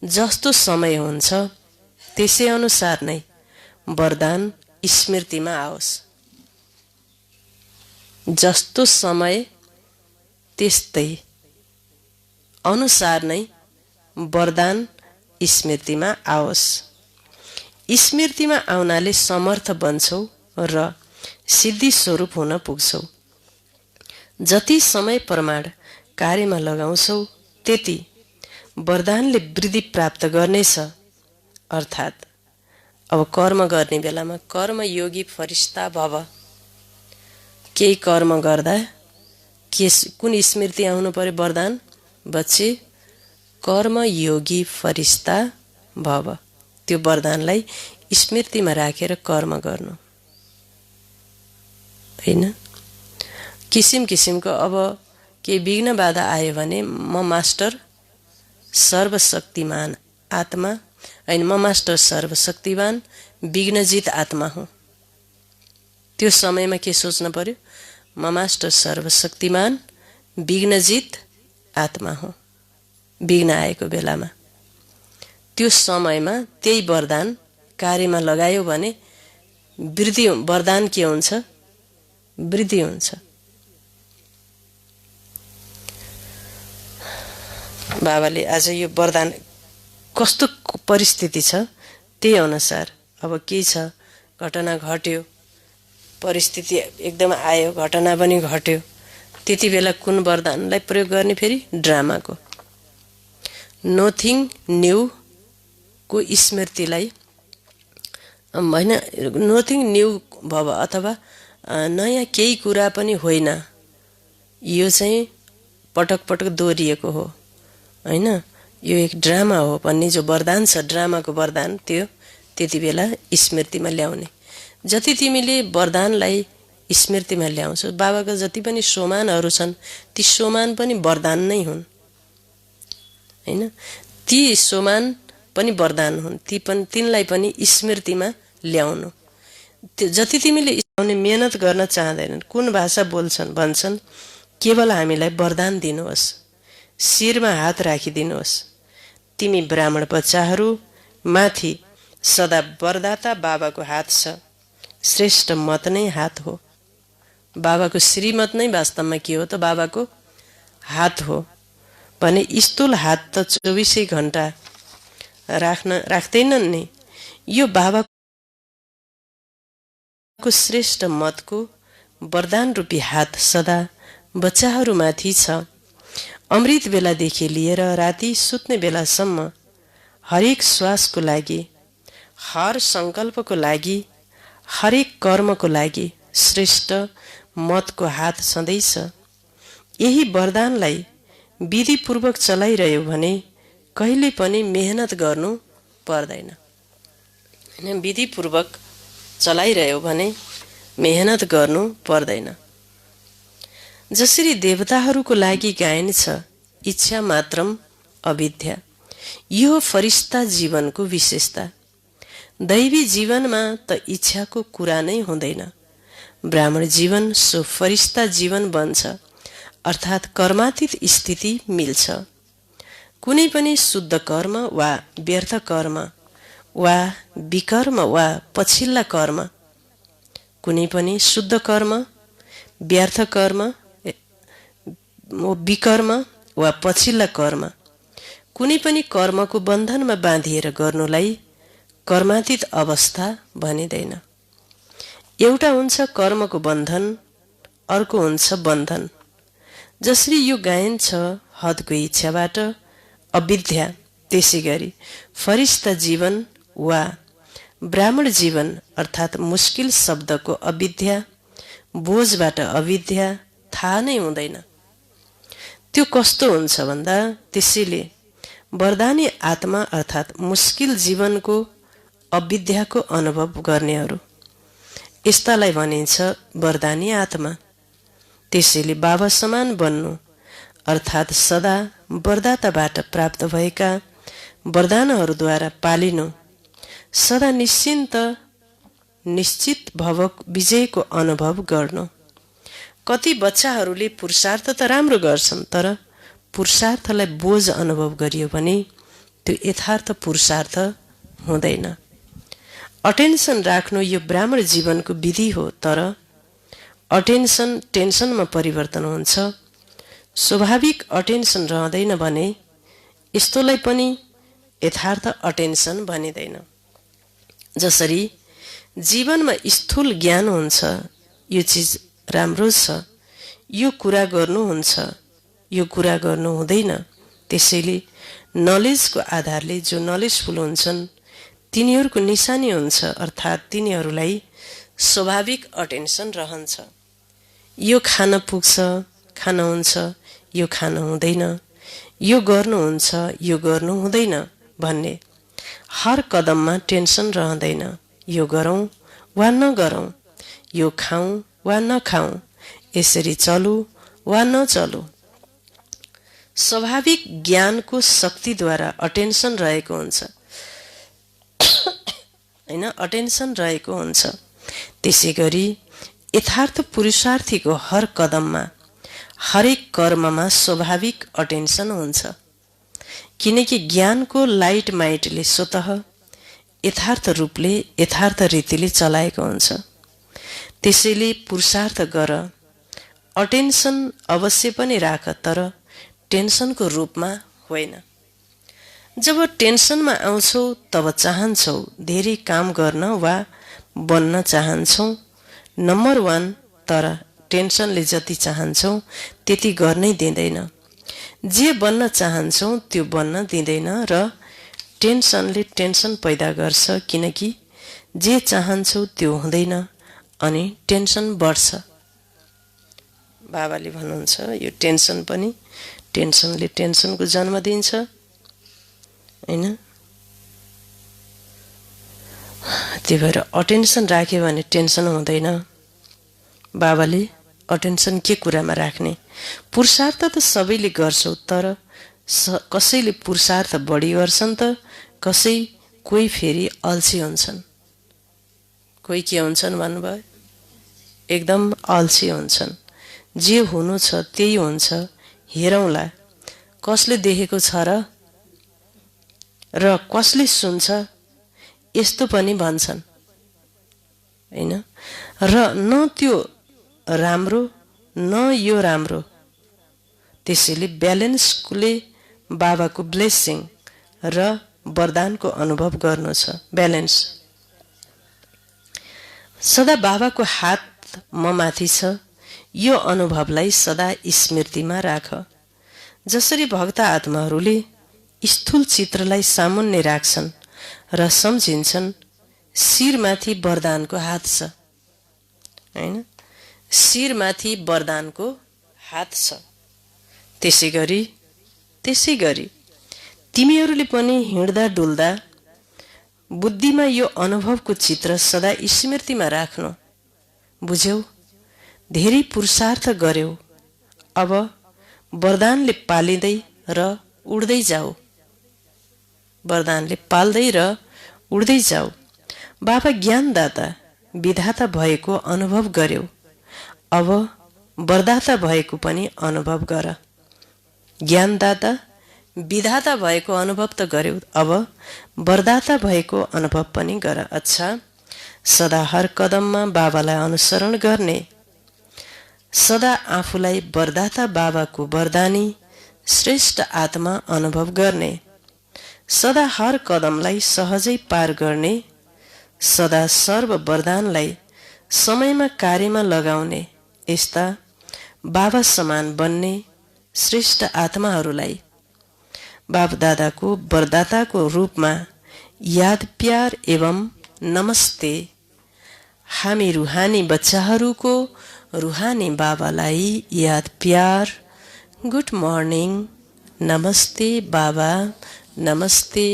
जस्तो समय हुन्छ त्यसै अनुसार नै वरदान स्मृतिमा आओस्। जस्तो समय त्यस्तै अनुसार नै वरदान स्मृतिमा आओस्। स्मृतिमा आउनाले समर्थ बन्छौ र सिद्धि स्वरूप हुन पुग्छौ। जति समय प्रमाण कार्यमा लगाउँछौ त्यति वरदानले वृद्धि प्राप्त गर्नेछ। अर्थात् अब कर्म गर्ने बेलामा कर्मयोगी फरिस्ता भव। केही कर्म गर्दा कुन स्मृति आउनु पर्यो? वरदान बच्चे कर्मयोगी फरिस्ता भव। त्यो वरदानलाई स्मृतिमा राखेर कर्म गर्नु हैन? किसिमको अब केही विघ्न बाधा आयो भने म मास्टर सर्वशक्तिमान आत्मा हैन, म मास्टर सर्वशक्तिमान विघ्नजित आत्मा हुँ। त्यो समयमा के सोच्न पर्यो? म मास्टर सर्वशक्तिमान विघ्नजित आत्मा हुँ। विघ्न आएको बेलामा त्यो समयमा त्यही वरदान कार्यमा लगायो भने वृद्धि, वरदान के हुन्छ? वृद्धि हुन्छ। बाबाले आज यो वरदान कस्तो परिस्थिति छ त्यही अनुसार अब के छ, घटना घट्यो, परिस्थिति एकदम आयो, घटना पनि घट्यो, त्यति बेला कुन वरदानलाई प्रयोग गर्ने? फेरि ड्रामाको नथिङ न्यू को स्मृतिलाई होइन, नथिङ न्यू भव अथवा नयाँ केही कुरा पनि होइन। यो चाहिँ पटक पटक दोहोरिएको हो हैन? यो एक ड्रामा हो भन्ने जो वरदान छ, ड्रामाको वरदान, त्यो त्यति बेला स्मृतिमा ल्याउने। जति तिमीले वरदानलाई स्मृतिमा ल्याउँछौ, बाबाका जति पनि सोमानहरू छन् ती सोमान पनि वरदान नै हुन् हैन? ती सोमान पनि वरदान हुन्। तिनलाई पनि स्मृतिमा ल्याउनु। जति तिमीले ल्याउने मेहनत गर्न चाहँदैनन्, कुन भाषा बोल्छन् भन्छन्, केवल हामीलाई वरदान दिनुहोस्, शिरमा हात राखिदिनुहोस्। तिमी ब्राह्मण बच्चाहरू माथि सदा वरदाता बाबाको हात छ। श्रेष्ठ मत नै हात हो। बाबाको श्रीमत नै वास्तवमा के हो त? बाबाको हात हो भने स्थूल हात त 24 घण्टा राख्दैनन् नि। यो बाबाको श्रेष्ठ मतको वरदान रूपी हात सदा बच्चाहरूमाथि छ। अमृत बेलादेखि लिएर राति सुत्ने बेलासम्म हरेक श्वासको लागि, हर सङ्कल्पको लागि, हरेक कर्मको लागि श्रेष्ठ मतको हात छँदैछ। यही वरदानलाई विधिपूर्वक चलाइरह्यो भने कहिले पनि मेहनत गर्नु पर्दैन। विधिपूर्वक चलाइरह्यो भने मेहनत गर्नु पर्दैन। जसरी देवताहरूको लागि गायन छ, इच्छा मात्रम अविद्या। यो फरिस्ता जीवनको विशेषता। दैवी जीवनमा त इच्छाको कुरा नै हुँदैन। ब्राह्मण जीवन सो फरिस्ता जीवन बन्छ, अर्थात् कर्मातीत स्थिति मिल्छ। कुनै पनि शुद्ध कर्म वा व्यर्थ कर्म वा विकर्म वा पछिल्ला कर्म, कुनै पनि शुद्ध कर्म, व्यर्थ कर्म, विकर्म वा पछिल्ला कर्म, कुनै पनि कर्मको बन्धनमा बाँधिएर गर्नुलाई कर्मातीत अवस्था भनिँदैन। एउटा हुन्छ कर्मको बन्धन, अर्को हुन्छ बन्धन। जसरी यो गायन छ हदको इच्छाबाट अविद्या, त्यसै गरी फरिस्ता जीवन वा ब्राह्मण जीवन अर्थात् मुस्किल शब्दको अविद्या, बोझबाट अविद्या थाहा नै हुँदैन। त्यो कस्तो हुन्छ भन्दा त्यसैले वरदानी आत्मा अर्थात् मुस्किल जीवनको अविद्याको अनुभव गर्नेहरू, यस्तालाई भनिन्छ वरदानी आत्मा। त्यसैले बाबा समान बन्नु अर्थात् सदा वरदाताबाट प्राप्त भएका वरदानहरूद्वारा पालिनु, सदा निश्चित भवक विजयको अनुभव गर्नु। कति बच्चाहरूले पुरुषार्थ त राम्रो गर्छन्, तर पुरुषार्थलाई बोझ अनुभव गरियो भने त्यो यथार्थ पुरुषार्थ हुँदैन। अटेन्सन राख्नु यो ब्राह्मण जीवनको विधि हो, तर अटेन्सन टेन्सनमा परिवर्तन हुन्छ। स्वाभाविक अटेन्सन रहँदैन भने यस्तोलाई पनि यथार्थ अटेन्सन भनिँदैन। जसरी जीवनमा स्थूल ज्ञान हुन्छ, यो चिज राम्रो छ, यो कुरा गर्नुहुन्छ, यो कुरा गर्नु हुँदैन। त्यसैले नलेजको आधारले जो नलेजफुल हुन्छन् तिनीहरूको निशानी हुन्छ, अर्थात् तिनीहरूलाई स्वाभाविक अटेन्सन रहन्छ। यो खान पुग्छ, खान हुन्छ, यो खान हुँदैन, यो गर्नुहुन्छ, यो गर्नु हुँदैन भन्ने हर कदममा टेन्सन रहँदैन। यो गरौँ वा नगरौँ, यो खाऊँ वा नखाऊँ, यसरी चलू वा नचलू। स्वाभाविक ज्ञानको शक्तिद्वारा अटेन्सन रहेको हुन्छ, हैन, अटेन्सन रहेको हुन्छ। त्यसै गरी यथार्थ पुरुषार्थीको हर कदममा, हरेक कर्ममा स्वाभाविक अटेन्सन हुन्छ, किनकि ज्ञानको लाइट माइटले स्वतः यथार्थ रूपले यथार्थ रीतिले चलाएको हुन्छ। त्यसैले पुरुषार्थ गर, अटेन्सन अवश्य पनि राख, तर टेन्सनको रूपमा होइन। जब टेन्सनमा आउँछौ तब चाहन्छौ धेरै काम गर्न वा बन्न चाहन्छौ नम्बर 1, तर टेन्सनले जति चाहन्छौ त्यति गर्नै दिँदैन। जे बन्न चाहन्छौ त्यो बन्न दिँदैन र टेन्सनले टेन्सन पैदा गर्छ, किनकि जे चाहन्छौ त्यो हुँदैन अनि टेन्सन बढ्छ। बाबाले भन्नुहुन्छ यो टेन्सन पनि टेन्सनले टेन्सनको जन्म दिन्छ, हैन। त्यही भएर अटेन्सन राख्यो भने टेन्सन हुँदैन। बाबाले अटेन्सन के कुरामा राख्ने? पुरुषार्थ त सबैले गर्छौ, तर कसैले पुरुषार्थ बढी गर्छन् त कोही फेरि अल्छी हुन्छन्। कोही के हुन्छन् भन्नुभयो? एकदम अल्छी हुन्छन्। जे हुनु छ त्यही हुन्छ, हेरौँला कसले देखेको छ र कसले सुन्छ, यस्तो पनि भन्छन् हैन। र न त्यो राम्रो न यो राम्रो। त्यसैले ब्यालेन्सले बाबाको ब्लेसिङ र वरदानको अनुभव गर्नु छ। ब्यालेन्स। सदा बाबाको हात म माथि छ, यो अनुभवलाई सदा स्मृतिमा राख। जसरी भक्त आत्माहरूले स्थूल चित्रलाई सामुन्ने राख्छन् र सम्झिन्छन् शिरमाथि वरदानको हात छ हैन, शिरमाथि वरदानको हात छ। त्यसै गरी तिमीहरूले पनि हिँड्दा डुल्दा बुद्धिमा यो अनुभवको चित्र सदा स्मृतिमा राख्नु। बुझ्यौ? धेरै पुरुषार्थ गर्यौ, अब वरदानले पालिँदै र उड्दै जाऊ। वरदानले पाल्दै र उड्दै जाऊ। बाबा ज्ञानदाता विधाता भएको अनुभव गर्यौ, अब वरदाता भएको पनि अनुभव गर। ज्ञानदाता विधाता भएको अनुभव त गर्यौ, अब वरदाता भएको अनुभव पनि गर। अच्छा, सदा हर कदममा बाबालाई अनुसरण गर्ने, सदा आफूलाई वरदाता बाबाको वरदानी श्रेष्ठ आत्मा अनुभव गर्ने, सदा हर कदमलाई सहजै पार गर्ने, सदा सर्व वरदानलाई समयमा कार्यमा लगाउने, यस्ता बाबा समान बन्ने श्रेष्ठ आत्माहरूलाई बापदादाको वरदाताको रूपमा याद, प्यार एवं नमस्ते। हामी रुहानी बच्चाहरूको रुहानी बाबालाई याद, प्यार, गुड मर्निङ, नमस्ते बाबा, नमस्ते।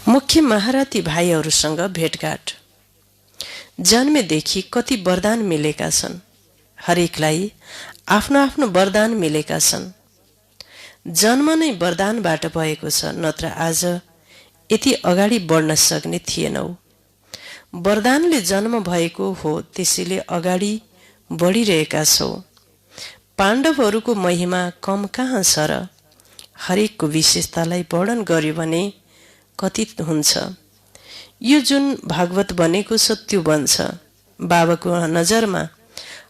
मुख्य महारथी भाइहरूसँग भेटघाट। जन्मेदेखि कति वरदान मिलेका छन्। हरेकलाई आफ्नो आफ्नो वरदान मिलेका छन्। जन्म नै वरदानबाट भएको छ, नत्र आज यति अगाडि बढ्न सक्ने थिएनौ। वरदानले जन्म भएको हो, त्यसैले अगाडि बढिरहेका छौ। पाण्डवहरूको महिमा कम कहाँ छ र? हरेकको विशेषतालाई वर्णन गर्यो भने कति हुन्छ। यो जुन भागवत बनेको छ त्यो बन्छ। बाबाको नजरमा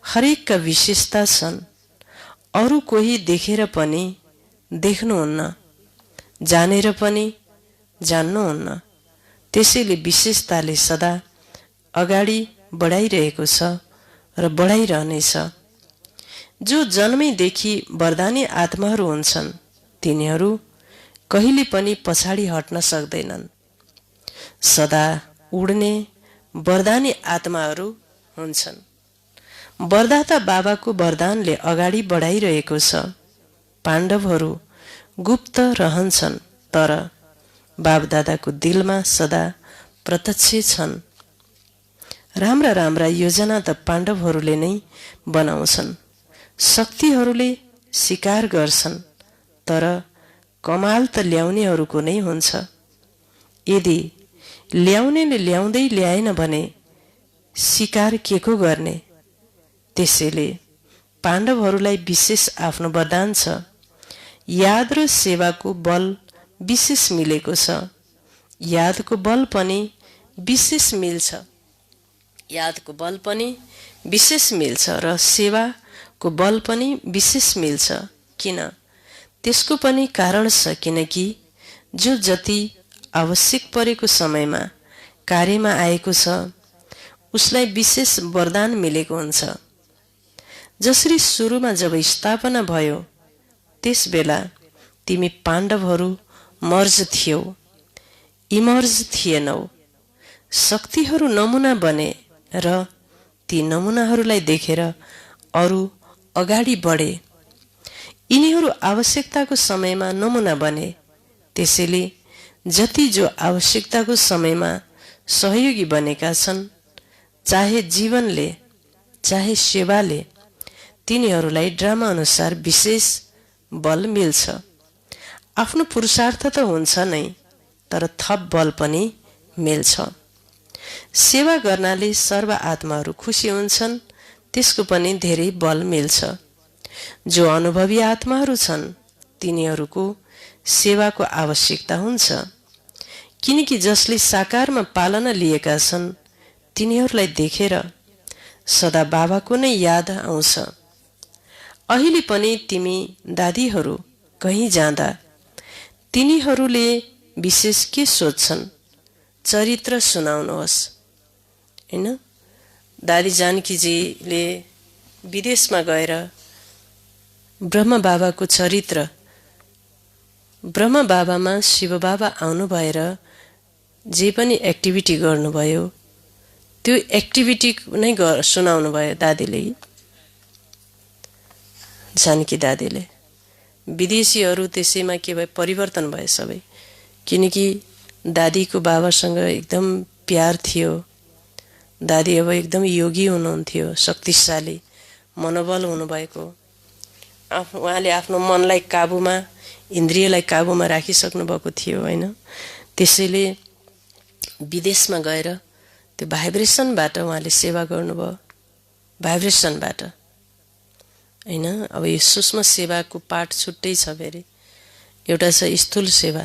हरेकका विशेषता छन्। अरू कोही देखेर पनि देख्नुहुन्न, जानेर पनि जान्नुहुन्न। त्यसैले विशेषताले सदा अगाडि बढाइरहेको छ र बढाइरहनेछ। जो जन्मैदेखि वरदानी आत्माहरू हुन्छन् तिनीहरू कहिले पनि पछाडि हट्न सक्दैनन्। सदा उड्ने वरदानी आत्माहरू हुन्छन्। वरदाता बाबाको वरदानले अगाडि बढाइरहेको छ। पाण्डवहरू गुप्त रहन्छन्, तर बापदादाको दिलमा सदा प्रत्यक्ष छन्। राम्रा राम्रा योजना त पाण्डवहरूले नै बनाउँछन्, शक्तिहरूले स्वीकार गर्छन्, तर कमाल त ल्याउनेहरूको नै हुन्छ। यदि ल्याउनेले ल्याउँदै ल्याएन भने स्वीकार के को गर्ने? त्यसैले पाण्डवहरूलाई विशेष आफ्नो वरदान छ। याद र सेवाको बल विशेष मिलेको छ। यादको बल पनि विशेष मिल्छ। यादको बल पनि विशेष मिल्छ र सेवाको बल पनि विशेष मिल्छ। किन? त्यसको पनि कारण छ, किनकि जो जति आवश्यक परेको समयमा कार्यमा आएको छ उसलाई विशेष वरदान मिलेको हुन्छ। जसरी सुरुमा जब स्थापना भयो त्यस बेला तिमी पाण्डवहरू मर्ज थियौ, इमर्ज थिएनौ। शक्तिहरू नमुना बने र ती नमुनाहरूलाई देखेर अरू अगाडि बढे। यिनीहरू आवश्यकताको समयमा नमुना बने। त्यसैले जति जो आवश्यकताको समयमा सहयोगी बनेका छन्, चाहे जीवनले चाहे सेवाले, तिनीहरूलाई ड्रामा अनुसार विशेष बल मिल्छ। आफ्नो पुरुषार्थ त हुन्छ नै, तर थप बल पनि मिल्छ। सेवा गर्नाले सर्व आत्माहरू खुसी हुन्छन्, त्यसको पनि धेरै बल मिल्छ। जो अनुभवी आत्माहरू छन् तिनीहरूको सेवाको आवश्यकता हुन्छ, किनकि जसले साकारमा पालना लिएका छन् तिनीहरूलाई देखेर सदा बाबाको नै याद आउँछ। अहिले पनि तिमी दादीहरू कहीँ जाँदा तिनीहरूले विशेष के सोध्छन्, चरित्र सुनाउनुहोस्। हैन, दादी जानकीजीले विदेशमा गएर ब्रह्म बाबाको चरित्र, ब्रह्म बाबामा शिव बाबा आउनु भएर जे पनि एक्टिभिटी गर्नुभयो त्यो एक्टिभिटी नै सुनाउनु भयो दादीले, जानकी दादीले। विदेशीहरू त्यसैमा के भयो, परिवर्तन भयो सबै, किनकि दादीको बाबासँग एकदम प्यार थियो। दादी अब एकदम योगी हुनुहुन्थ्यो, शक्तिशाली मनोबल हुनुभएको। उहाँले आफ्नो मनलाई काबुमा, इन्द्रियलाई काबुमा राखिसक्नु भएको थियो हैन। त्यसैले विदेशमा गएर त्यो भाइब्रेसनबाट उहाँले सेवा गर्नुभयो, भाइब्रेसनबाट हैन। अब यो सूक्ष्म सेवाको पाठ छुट्टै छ फेरि। एउटा छ स्थूल सेवा।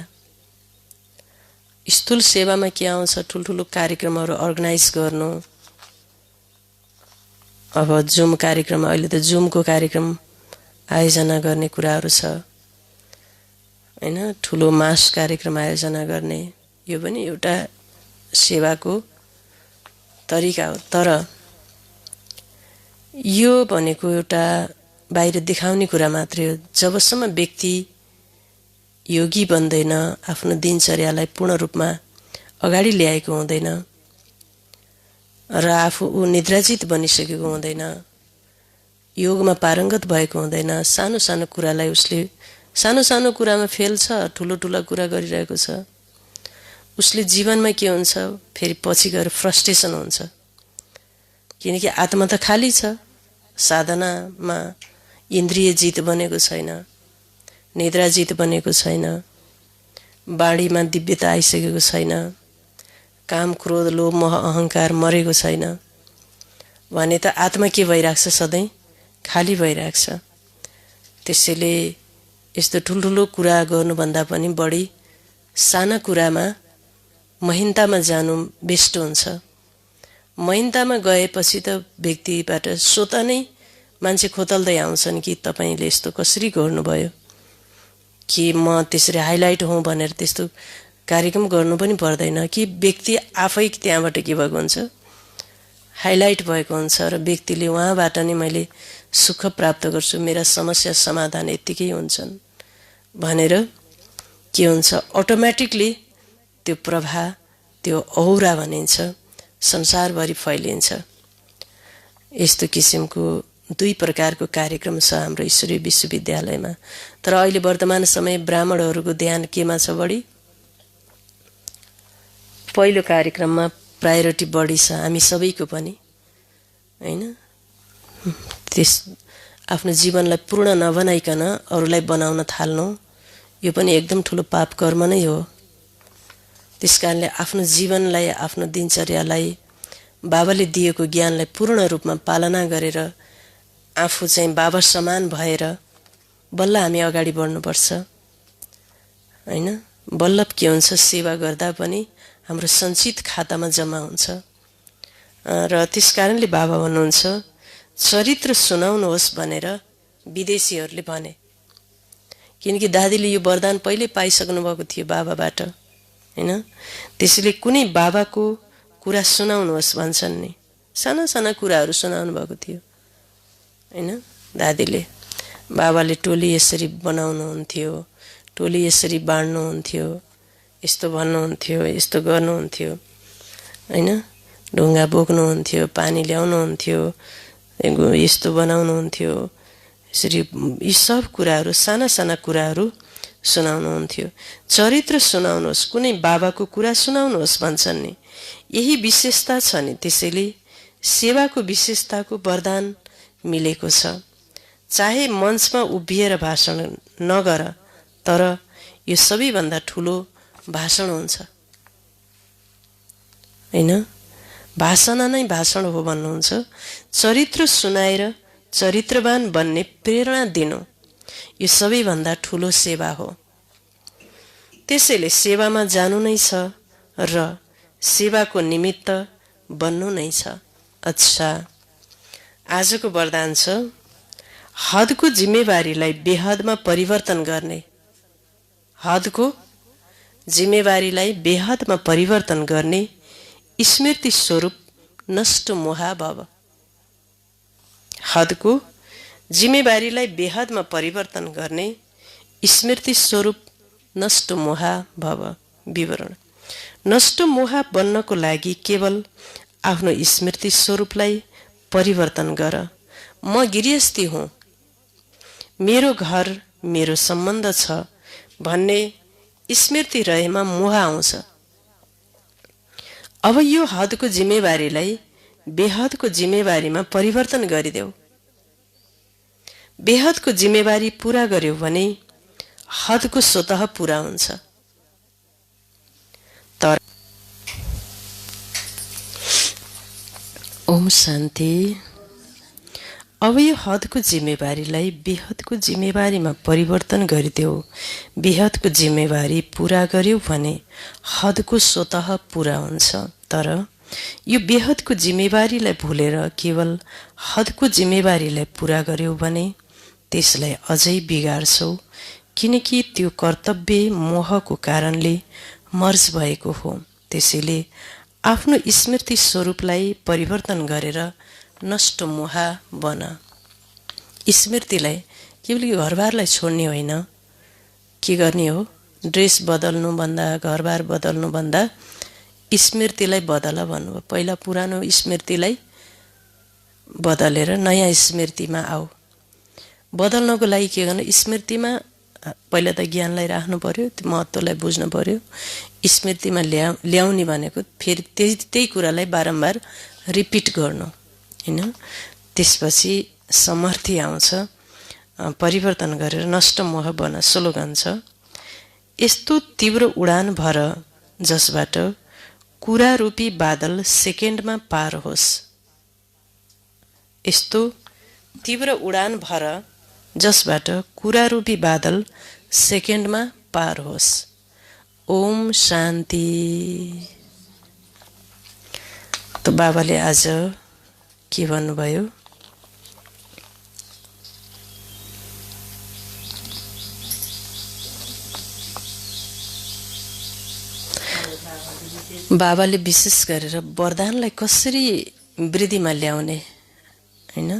स्थूल सेवामा के आउँछ, ठुल्ठुलो कार्यक्रमहरू अर्गनाइज गर्नु। अब जुम कार्यक्रम, अहिले त जुमको कार्यक्रम आयोजना गर्ने कुराहरू छ हैन, ठुलो मास कार्यक्रम आयोजना गर्ने, यो पनि एउटा सेवाको तरिका हो। तर यो भनेको एउटा बाहिर देखाउने कुरा मात्रै हो। जबसम्म व्यक्ति योगी बन्दैन, आफ्नो दिनचर्यालाई पूर्ण रूपमा अगाडि ल्याएको हुँदैन र आफू निद्राजित बनिसकेको हुँदैन, योगमा पारङ्गत भएको हुँदैन, सानो सानो कुरालाई उसले, सानो सानो कुरामा फेल छ, ठुलो ठुला कुरा गरिरहेको छ, उसले जीवनमा के हुन्छ फेरि पछि गएर फ्रस्ट्रेसन हुन्छ। किनकि आत्मा त खाली छ, साधनामा इन्द्रिय जित बनेको छैन, निद्रा जित बनेको छैन, बाणीमा दिव्यता आइसकेको छैन, काम क्रोध लोभ मोह अहङ्कार मरेको छैन भने त आत्मा के भइरहेको छ, सधैँ खाली भइरहेको छ। त्यसैले यस्तो ठुल्ठुलो कुरा गर्नुभन्दा पनि बढी साना कुरामा महिनतामा जानु बेस्ट हुन्छ। महिनतामा गएपछि त व्यक्तिबाट स्वतः नै मान्छे खोतल्दै आउँछन् कि तपाईँले यस्तो कसरी गर्नुभयो, कि म त्यसरी हाइलाइट हुँ भनेर त्यस्तो कार्यक्रम गर्नु पनि पर्दैन, कि व्यक्ति आफै त्यहाँबाट के भएको हुन्छ, हाइलाइट भएको हुन्छ र व्यक्तिले उहाँबाट नै मैले सुख प्राप्त गर्छु, मेरा समस्या समाधान यत्तिकै हुन्छन् भनेर के हुन्छ, अटोमेटिकली त्यो प्रभाव, त्यो औरा भनिन्छ, संसारभरि फैलिन्छ। यस्तो किसिमको दुई प्रकारको कार्यक्रम छ हाम्रो ईश्वरीय विश्वविद्यालयमा। तर अहिले वर्तमान समय ब्राह्मणहरूको ध्यान केमा छ बढी, पहिलो कार्यक्रममा प्रायोरिटी बढी छ, हामी सबैको पनि हैन। त्यस आफ्नो जीवनलाई पूर्ण नबनाइकन अरूलाई बनाउन थाल्नु, यो पनि एकदम ठुलो पाप कर्म नै हो। त्यसकारणले आफ्नो जीवनलाई, आफ्नो दिनचर्यालाई, बाबाले दिएको ज्ञानलाई पूर्ण रूपमा पालना गरेर आफू चाहिँ बाबा समान भएर बल्ल हामी अगाडि बढ्नुपर्छ हैन। बल्ल के हुन्छ, सेवा गर्दा पनि हाम्रो सञ्चित खातामा जम्मा हुन्छ। र त्यसकारणले बाबा भन्नुहुन्छ चरित्र सुनाउनुहोस् भनेर विदेशीहरूले भने, किनकि दादीले यो वरदान पहिले पाइसक्नु भएको थियो बाबाबाट हैन। त्यसैले कुनै बाबाको कुरा सुनाउनुहोस् भन्छन् नि, साना साना कुराहरू सुनाउनु भएको थियो हैन। दादीले, बाबाले टोली यसरी बनाउनुहुन्थ्यो, टोली यसरी बाँड्नुहुन्थ्यो, यस्तो भन्नुहुन्थ्यो, यस्तो गर्नुहुन्थ्यो हैन, ढुङ्गा बोक्नुहुन्थ्यो, पानी ल्याउनुहुन्थ्यो, यस्तो बनाउनुहुन्थ्यो, यसरी यी सब कुराहरू, साना साना कुराहरू सुनाउनुहुन्थ्यो। चरित्र सुनाउनुहोस्, कुनै बाबाको कुरा सुनाउनुहोस् भन्छन् नि, यही विशेषता छ नि। त्यसैले सेवाको विशेषताको वरदान मिलेको छ। चाहे मञ्चमा उभिएर भाषण नगर, तर यो सबैभन्दा ठुलो भाषण हुन्छ, हैन? भाषण नै भाषण हो भन्नुहुन्छ। चरित्र सुनाएर चरित्रवान बन्ने प्रेरणा दिनु यो सबैभन्दा ठुलो सेवा हो। त्यसैले सेवामा जानु नै छ र सेवाको निमित्त बन्नु नै छ। अच्छा, आजको वरदान छ हदको जिम्मेवारीलाई बेहदमा परिवर्तन गर्ने। हदको जिम्मेवारीलाई बेहदमा परिवर्तन गर्ने स्मृति स्वरूप नष्ट मोहाभव। हदको जिम्मेवारीलाई बेहदमा परिवर्तन गर्ने स्मृति स्वरूप नष्ट मोहाभव। विवरण: नष्ट मोहा बन्नको लागि केवल आफ्नो स्मृति स्वरूपलाई परिवर्तन गर। म गृहस्थी हुँ, मेरो घर मेरो सम्बन्ध छ भन्ने स्मृति रहेमा मोह आउँछ। अब यो हदको जिम्मेवारीलाई बेहदको जिम्मेवारीमा परिवर्तन गरिदेऊ। बेहदको जिम्मेवारी पूरा गर्यो भने हदको स्वतः पूरा हुन्छ। तर ओम शान्ति। अब यो हदको जिम्मेवारीलाई बेहदको जिम्मेवारीमा परिवर्तन गरिदेऊ। बेहदको जिम्मेवारी पूरा गर्यो भने हदको स्वतः पूरा हुन्छ। तर यो बेहदको जिम्मेवारीलाई भुलेर केवल हदको जिम्मेवारीलाई पूरा गर्यो भने त्यसलाई अझै बिगार्छौ, किनकि त्यो कर्तव्य मोहको कारणले मर्ज भएको हो। त्यसैले आफ्नो स्मृति स्वरूपलाई परिवर्तन गरेर नष्ट मोह बन। स्मृतिलाई केवल घरबारलाई छोड्ने होइन, के गर्ने हो? ड्रेस बदल्नुभन्दा, घरबार बदल्नुभन्दा स्मृतिलाई बदल भन्नुभयो। पहिला पुरानो स्मृतिलाई बदलेर नयाँ स्मृतिमा आऊ। बदल्नको लागि के गर्नु? स्मृतिमा पहिला त ज्ञानलाई राख्नु पर्यो, त्यो महत्त्वलाई बुझ्नु पर्यो। स्मृतिमा ल्याउने भनेको फेरि त्यही कुरालाई बारम्बार रिपिट गर्नु, हैन? त्यसपछि समर्थी आउँछ। परिवर्तन गरेर नष्ट मोह बन। स्लोगन छ यस्तो तीव्र उडान भर जसबाट कुरा रूपी बादल सेकेन्डमा पार होस्। यस्तो तीव्र उडान भर जसबाट कुरा रूपी बादल सेकेन्डमा पार होस्। ओम शान्ति। त बाबाले आज के भन्नुभयो? बाबाले विशेष गरेर वरदानलाई कसरी वृद्धिमा ल्याउने, हैन?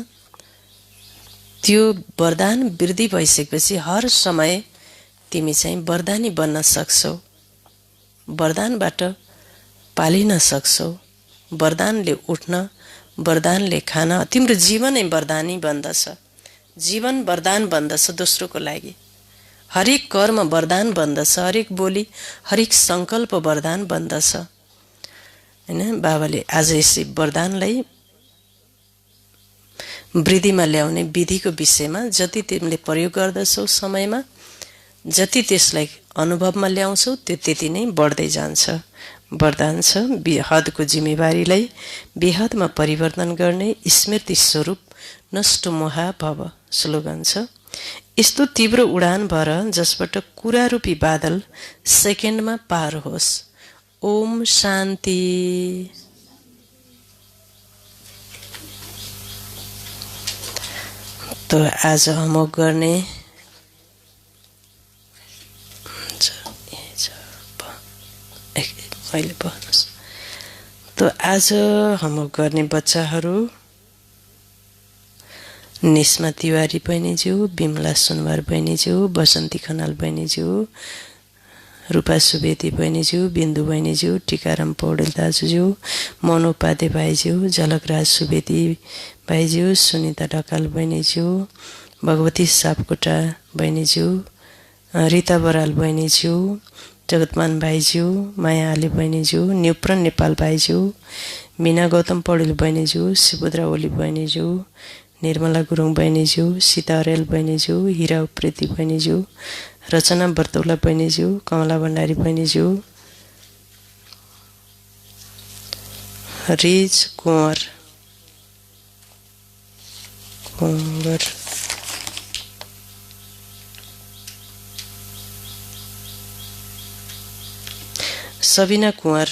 त्यो वरदान वृद्धि भइसकेपछि हर समय तिमी चाहिँ वरदानी बन्न सक्छौ। वरदानबाट पालिन सक्छौ। वरदानले उठ्न, वरदानले खान, तिम्रो जीवनै वरदानी बन्दछ। जीवन वरदान बन्दछ दोस्रोको लागि। हरेक कर्म वरदान बन्दछ। हरेक बोली, हरेक सङ्कल्प वरदान बन्दछ, हैन? बाबाले आज यसै वरदानलाई वृद्धिमा ल्याउने विधिको विषयमा जति तिमीले प्रयोग गर्दछौ समयमा, जति त्यसलाई अनुभवमा ल्याउँछौ त्यो त्यति नै बढ्दै जान्छ। वरदान छ हदको जिम्मेवारीलाई बेहदमा परिवर्तन गर्ने स्मृति स्वरूप नष्ट मोह भव। स्लोगन छ यस्तो तीव्र उडान भर जसबाट कुरा रूपी बादल सेकेन्डमा पार होस्। ओम शान्ति। त आज होमवर्क गर्ने अहिले भन्नुहोस्। त आज होमवर्क गर्ने बच्चाहरू निस्मा तिवारी बहिनीज्यू, बिमला सुनवार बहिनीज्यू, बसन्ती खनाल बहिनीज्यू, रूपा सुवेदी बहिनीज्यू, बिन्दु बहिनीज्यू, टिकाराम पौडेल दाजुज्यू, मोहन उपाध्याय भाइज्यू, झलकराज सुवेदी भाइज्यू, सुनिता ढकाल बहिनीज्यू, भगवती सापकोटा बहिनीज्यू, रिता बराल बहिनीज्यू, जगतमान भाइज्यू, माया आली बहिनीज्यू, न्युप्रन नेपाल भाइज्यू, मिना गौतम पौडेल बहिनीज्यू, शिवुद्रा ओली बहिनीज्यू, निर्मला गुरुङ बहिनीज्यू, सीता अर्याल बहिनीज्यू, हिरा उप्रेती बहिनीज्यू, रचना बर्तौला बहिनीज्यू, कमला भण्डारी बहिनीज्यू, रिज कुँवर सबिना कुँवर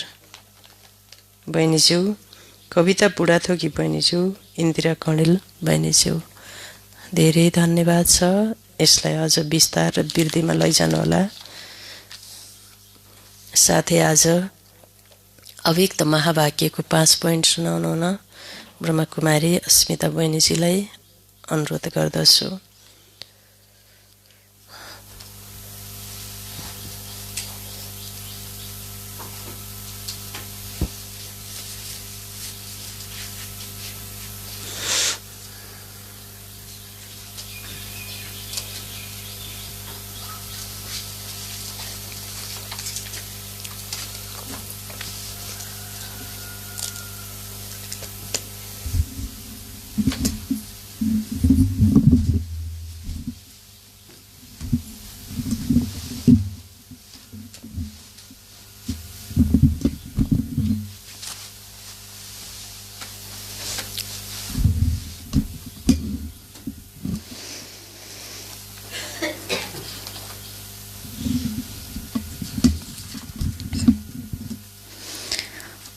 बहिनीज्यू, कविता बुढाथोकी बहिनीज्यू, इन्दिरा कणेल बहिनीज्यू, धेरै धन्यवाद छ। यसलाई अझ विस्तार र वृद्धिमा लैजानुहोला। साथै आज अव्यक्त महावाक्यको 5 पोइन्ट सुनाउनु हुन ब्रह्मकुमारी अस्मिता बहिनीजीलाई अनुरोध गर्दछु।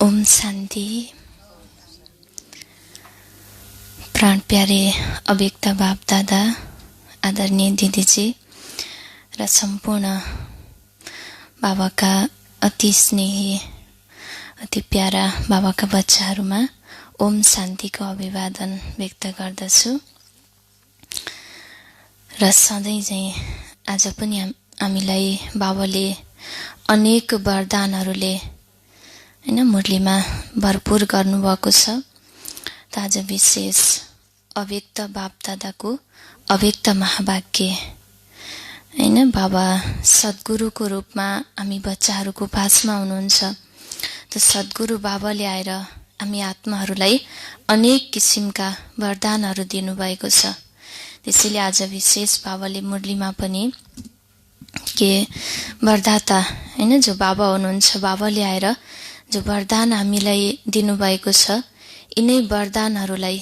ओम शान्ति। प्राण प्यारे अव्यक्त बाप दादा, आदरणीय दिदीजी र सम्पूर्ण बाबाका अति स्नेही, अति प्यारा बाबाका बच्चाहरूमा ओम शान्तिको अभिवादन व्यक्त गर्दछु। र सधैँ चाहिँ आज पनि हामीलाई बाबाले अनेक वरदानहरूले हैन मुरलीमा भरपूर गर्नुभएको छ। त आज विशेष अव्यक्त बाप दादाको अव्यक्त महावाक्य हैन बाबा सद्गुरुको रूपमा हामी बच्चाहरूको पासमा हुनुहुन्छ। त सद्गुरु बाबाले आएर हामी आत्माहरूलाई अनेक किसिमका वरदानहरू दिनुभएको छ। त्यसैले आज विशेष बाबाले मुरलीमा पनि के वरदाता हैन जो बाबा हुनुहुन्छ, बाबाले आएर जो वरदान हामीलाई दिनुभएको छ, यिनै वरदानहरूलाई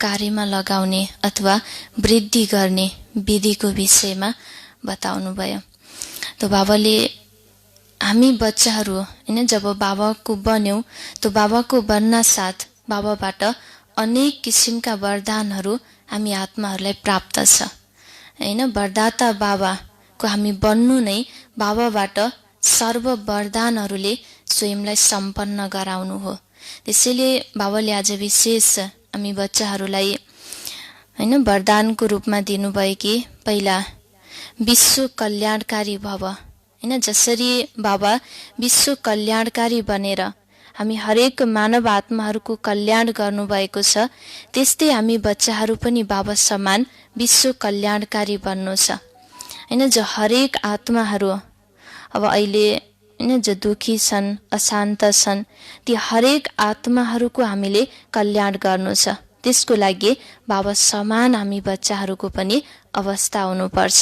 कार्यमा लगाउने अथवा वृद्धि गर्ने विधिको विषयमा बताउनु भयो। त बाबाले हामी बच्चाहरू हैन जब बाबाको बन्यौं, त बाबाको बन्न साथ बाबाबाट अनेक किसिमका वरदानहरू हामी आत्माहरूलाई प्राप्त छ हैन। वरदाता बाबाको हामी बन्नु नै बाबाबाट सर्व वरदानहरूले स्वयंलाई सम्पन्न गराउनु हो। त्यसैले बाबाले आज विशेष हामी बच्चाहरूलाई हैन वरदानको रूपमा दिनुभयो कि पहिला विश्व कल्याणकारी भव हैन। जसरी बाबा विश्व कल्याणकारी बनेर हामी हरेक मानव आत्माहरूको कल्याण गर्नुभएको छ, त्यस्तै हामी बच्चाहरू पनि बाबा समान विश्व कल्याणकारी बन्नु छ हैन। जो हरेक आत्माहरू अब अहिले हैन जो दुखी छन्, अशान्त छन्, ती हरेक आत्माहरूको हामीले कल्याण गर्नु छ। त्यसको लागि बाबा समान हामी बच्चाहरूको पनि अवस्था हुनुपर्छ।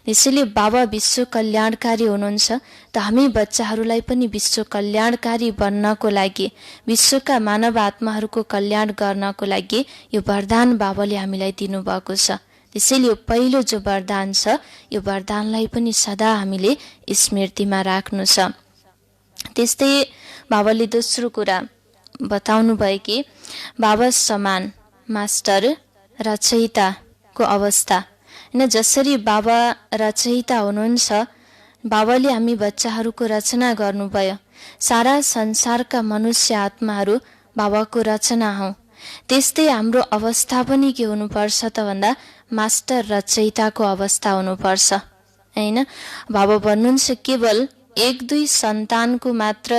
त्यसैले बाबा विश्व कल्याणकारी हुनुहुन्छ, त हामी बच्चाहरूलाई पनि विश्व कल्याणकारी बन्नको लागि, विश्वका मानव आत्माहरूको कल्याण गर्नको लागि यो वरदान बाबाले हामीलाई दिनुभएको छ। त्यसैले यो पहिलो जो वरदान छ, यो वरदानलाई पनि सदा हामीले स्मृतिमा राख्नु छ। त्यस्तै बाबाले दोस्रो कुरा बताउनु भयो कि बाबा समान मास्टर रचयिताको अवस्था हैन। जसरी बाबा रचयिता हुनुहुन्छ, बाबाले हामी बच्चाहरूको रचना गर्नुभयो। सारा संसारका मनुष्य आत्माहरू बाबाको रचना हौ। त्यस्तै हाम्रो अवस्था पनि के हुनुपर्छ त भन्दा मास्टर रचयिताको अवस्था हुनुपर्छ हैन। बाबा भन्नुहुन्छ केवल 1-2 सन्तानको मात्र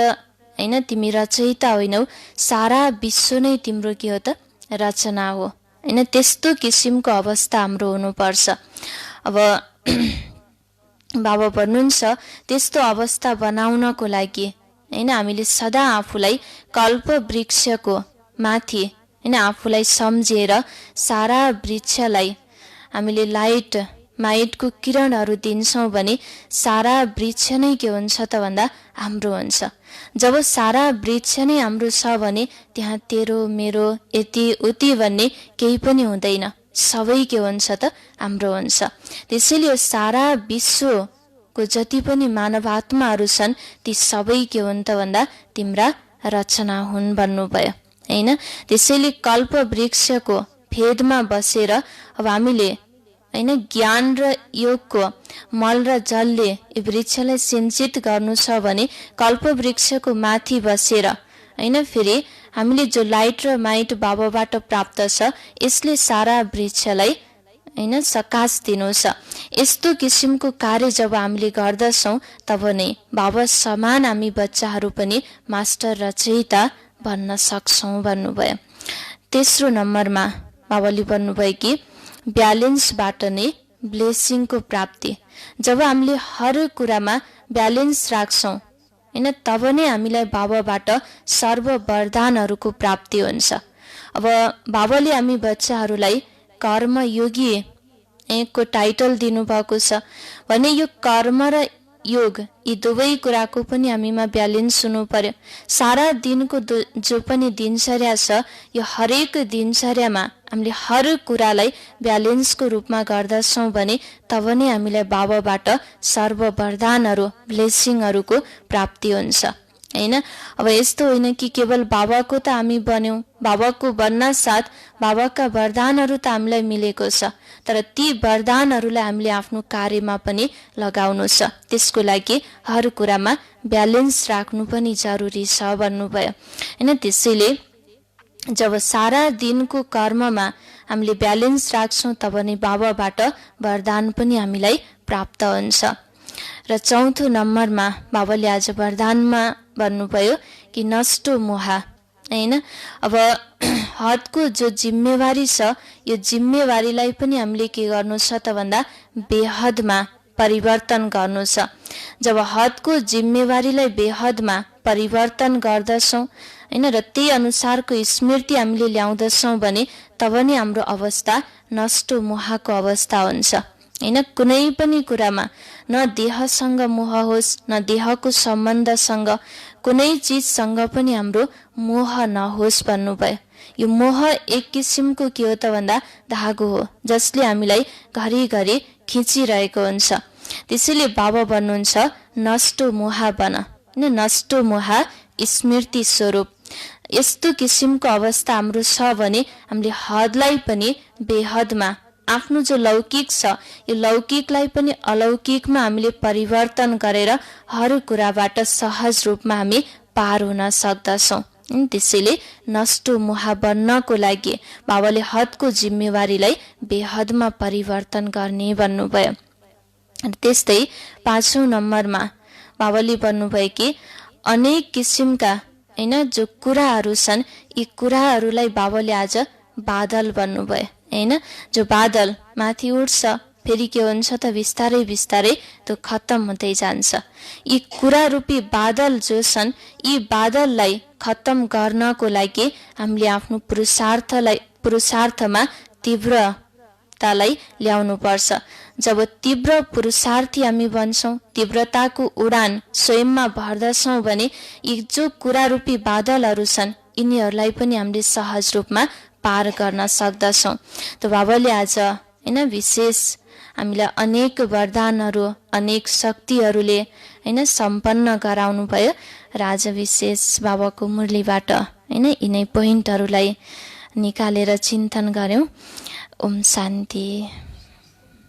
हैन तिमी रचयिता होइनौ, सारा विश्व नै तिम्रो के हो त रचना हो हैन। त्यस्तो किसिमको अवस्था हाम्रो हुनुपर्छ। अब बाबा भन्नुहुन्छ त्यस्तो अवस्था बनाउनको लागि हैन हामीले सदा आफूलाई कल्प वृक्षको माथि हैन आफूलाई सम्झेर सारा वृक्षलाई हामीले लाइट माइटको किरणहरू दिन्छौँ भने सारा वृक्ष नै के हुन्छ त भन्दा हाम्रो हुन्छ। जब सारा वृक्ष नै हाम्रो छ भने त्यहाँ तेरो मेरो यति उति भन्ने केही पनि हुँदैन, सबै के हुन्छ त हाम्रो हुन्छ। त्यसैले यो सारा विश्वको जति पनि मानवात्माहरू छन् ती सबै के हुन् त भन्दा तिम्रा रचना हुन् भन्नुभयो हैन। त्यसैले कल्प वृक्षको फेदमा बसेर अब हामीले हैन ज्ञान र योगको मल र जलले यो वृक्षलाई सिंचित गर्नु छ भने कल्प वृक्षको माथि बसेर हैन फेरि हामीले जो लाइट र माइट बाबाबाट प्राप्त छ यसले सारा वृक्षलाई हैन सकाश दिनु छ। यस्तो किसिमको कार्य जब हामीले गर्दछौँ तब नै बाबा समान हामी बच्चाहरू पनि मास्टर रचयिता भन्न सक्छौँ भन्नुभयो। तेस्रो नम्बरमा बाबाले भन्नुभयो कि ब्यालेन्सबाट नै ब्लेसिङको प्राप्ति। जब हामीले हर कुरामा ब्यालेन्स राख्छौँ हैन तब नै हामीलाई बाबाबाट सर्व वरदानहरूको प्राप्ति हुन्छ। अब बाबाले हामी बच्चाहरूलाई कर्मयोगी को टाइटल दिनुभएको छ भने यो कर्म र योग यी दुवै कुराको पनि हामीमा ब्यालेन्स हुनु पर्यो। सारा दिनको जो पनि दिनचर्या छ यो हरेक दिनचर्यामा हामीले हर कुरालाई ब्यालेन्सको रूपमा गर्दछौँ भने तब नै हामीलाई बाबाबाट सर्व वरदानहरू ब्लेसिङहरूको प्राप्ति हुन्छ हैन। अब यस्तो होइन कि केवल बाबाको त हामी बन्यौँ, बाबाको बन्न साथ बाबाका वरदानहरू त हामीलाई मिलेको छ, तर ती वरदानहरूलाई हामीले आफ्नो कार्यमा पनि लगाउनु छ। त्यसको लागि हर कुरामा ब्यालेन्स राख्नु पनि जरुरी छ भन्नुभयो हैन। त्यसैले जब सारा दिनको कर्ममा हामीले ब्यालेन्स राख्छौँ तब नै बाबाबाट वरदान पनि हामीलाई प्राप्त हुन्छ। र चौथो नम्बरमा बाबाले आज वरदानमा भन्नुभयो कि नष्ट मोह हैन। अब हदको जो जिम्मेवारी छ यो जिम्मेवारीलाई पनि हामीले के गर्नु छ त भन्दा बेहदमा परिवर्तन गर्नु छ। जब हदको जिम्मेवारीलाई बेहदमा परिवर्तन गर्दछौँ हैन र त्यही अनुसारको स्मृति हामीले ल्याउँदछौँ भने तब नै हाम्रो अवस्था नष्ट मोहको अवस्था हुन्छ हैन। कुनै पनि कुरामा न देहसँग मोह होस् न देहको सम्बन्धसँग कुनै चिजसँग पनि हाम्रो मोह नहोस् भन्नुभयो। यो मोह एक किसिमको के हो त भन्दा धागो हो जसले हामीलाई घरिघरि खिचिरहेको हुन्छ। त्यसैले बाबा भन्नुहुन्छ नष्ट मोह बन, नष्ट मोह स्मृति स्वरूप। यस्तो किसिमको अवस्था हाम्रो छ भने हामीले हदलाई पनि बेहदमा आफ्नो जो लौकिक छ यो लौकिकलाई पनि अलौकिकमा हामीले परिवर्तन गरेर हर कुराबाट सहज रूपमा हामी पार हुन सक्दछौँ। त्यसैले नष्ट मोह बन्नको लागि बाबाले हदको जिम्मेवारीलाई बेहदमा परिवर्तन गर्ने भन्नुभयो। त्यस्तै पाँचौं नम्बरमा बाबाले भन्नुभयो कि अनेक किसिमका हैन जो कुराहरू छन् यी कुराहरूलाई बाबाले आज बादल भन्नुभयो हैन। जो बादल माथि उड्छ फेरि के हुन्छ त बिस्तारै बिस्तारै त्यो खत्तम हुँदै जान्छ। यी कुरा रूपी बादल जो छन् यी बादललाई खत्तम गर्नको लागि हामीले आफ्नो पुरुषार्थमा तीव्रतालाई ल्याउनु पर्छ। जब तीव्र पुरुषार्थी हामी बन्छौँ, तीव्रताको उडान स्वयंमा भर्दछौँ भने यी जो कुरा रूपी बादलहरू छन् यिनीहरूलाई पनि हामीले सहज रूपमा पार गर्न सक्दछौँ। त बाबाले आज हैन विशेष हामीलाई अनेक वरदानहरू अनेक शक्तिहरूले हैन सम्पन्न गराउनु भयो र आज विशेष बाबाको मुरलीबाट हैन यिनै पोइन्टहरूलाई निकालेर चिन्तन गर्यौं। ओम शान्ति।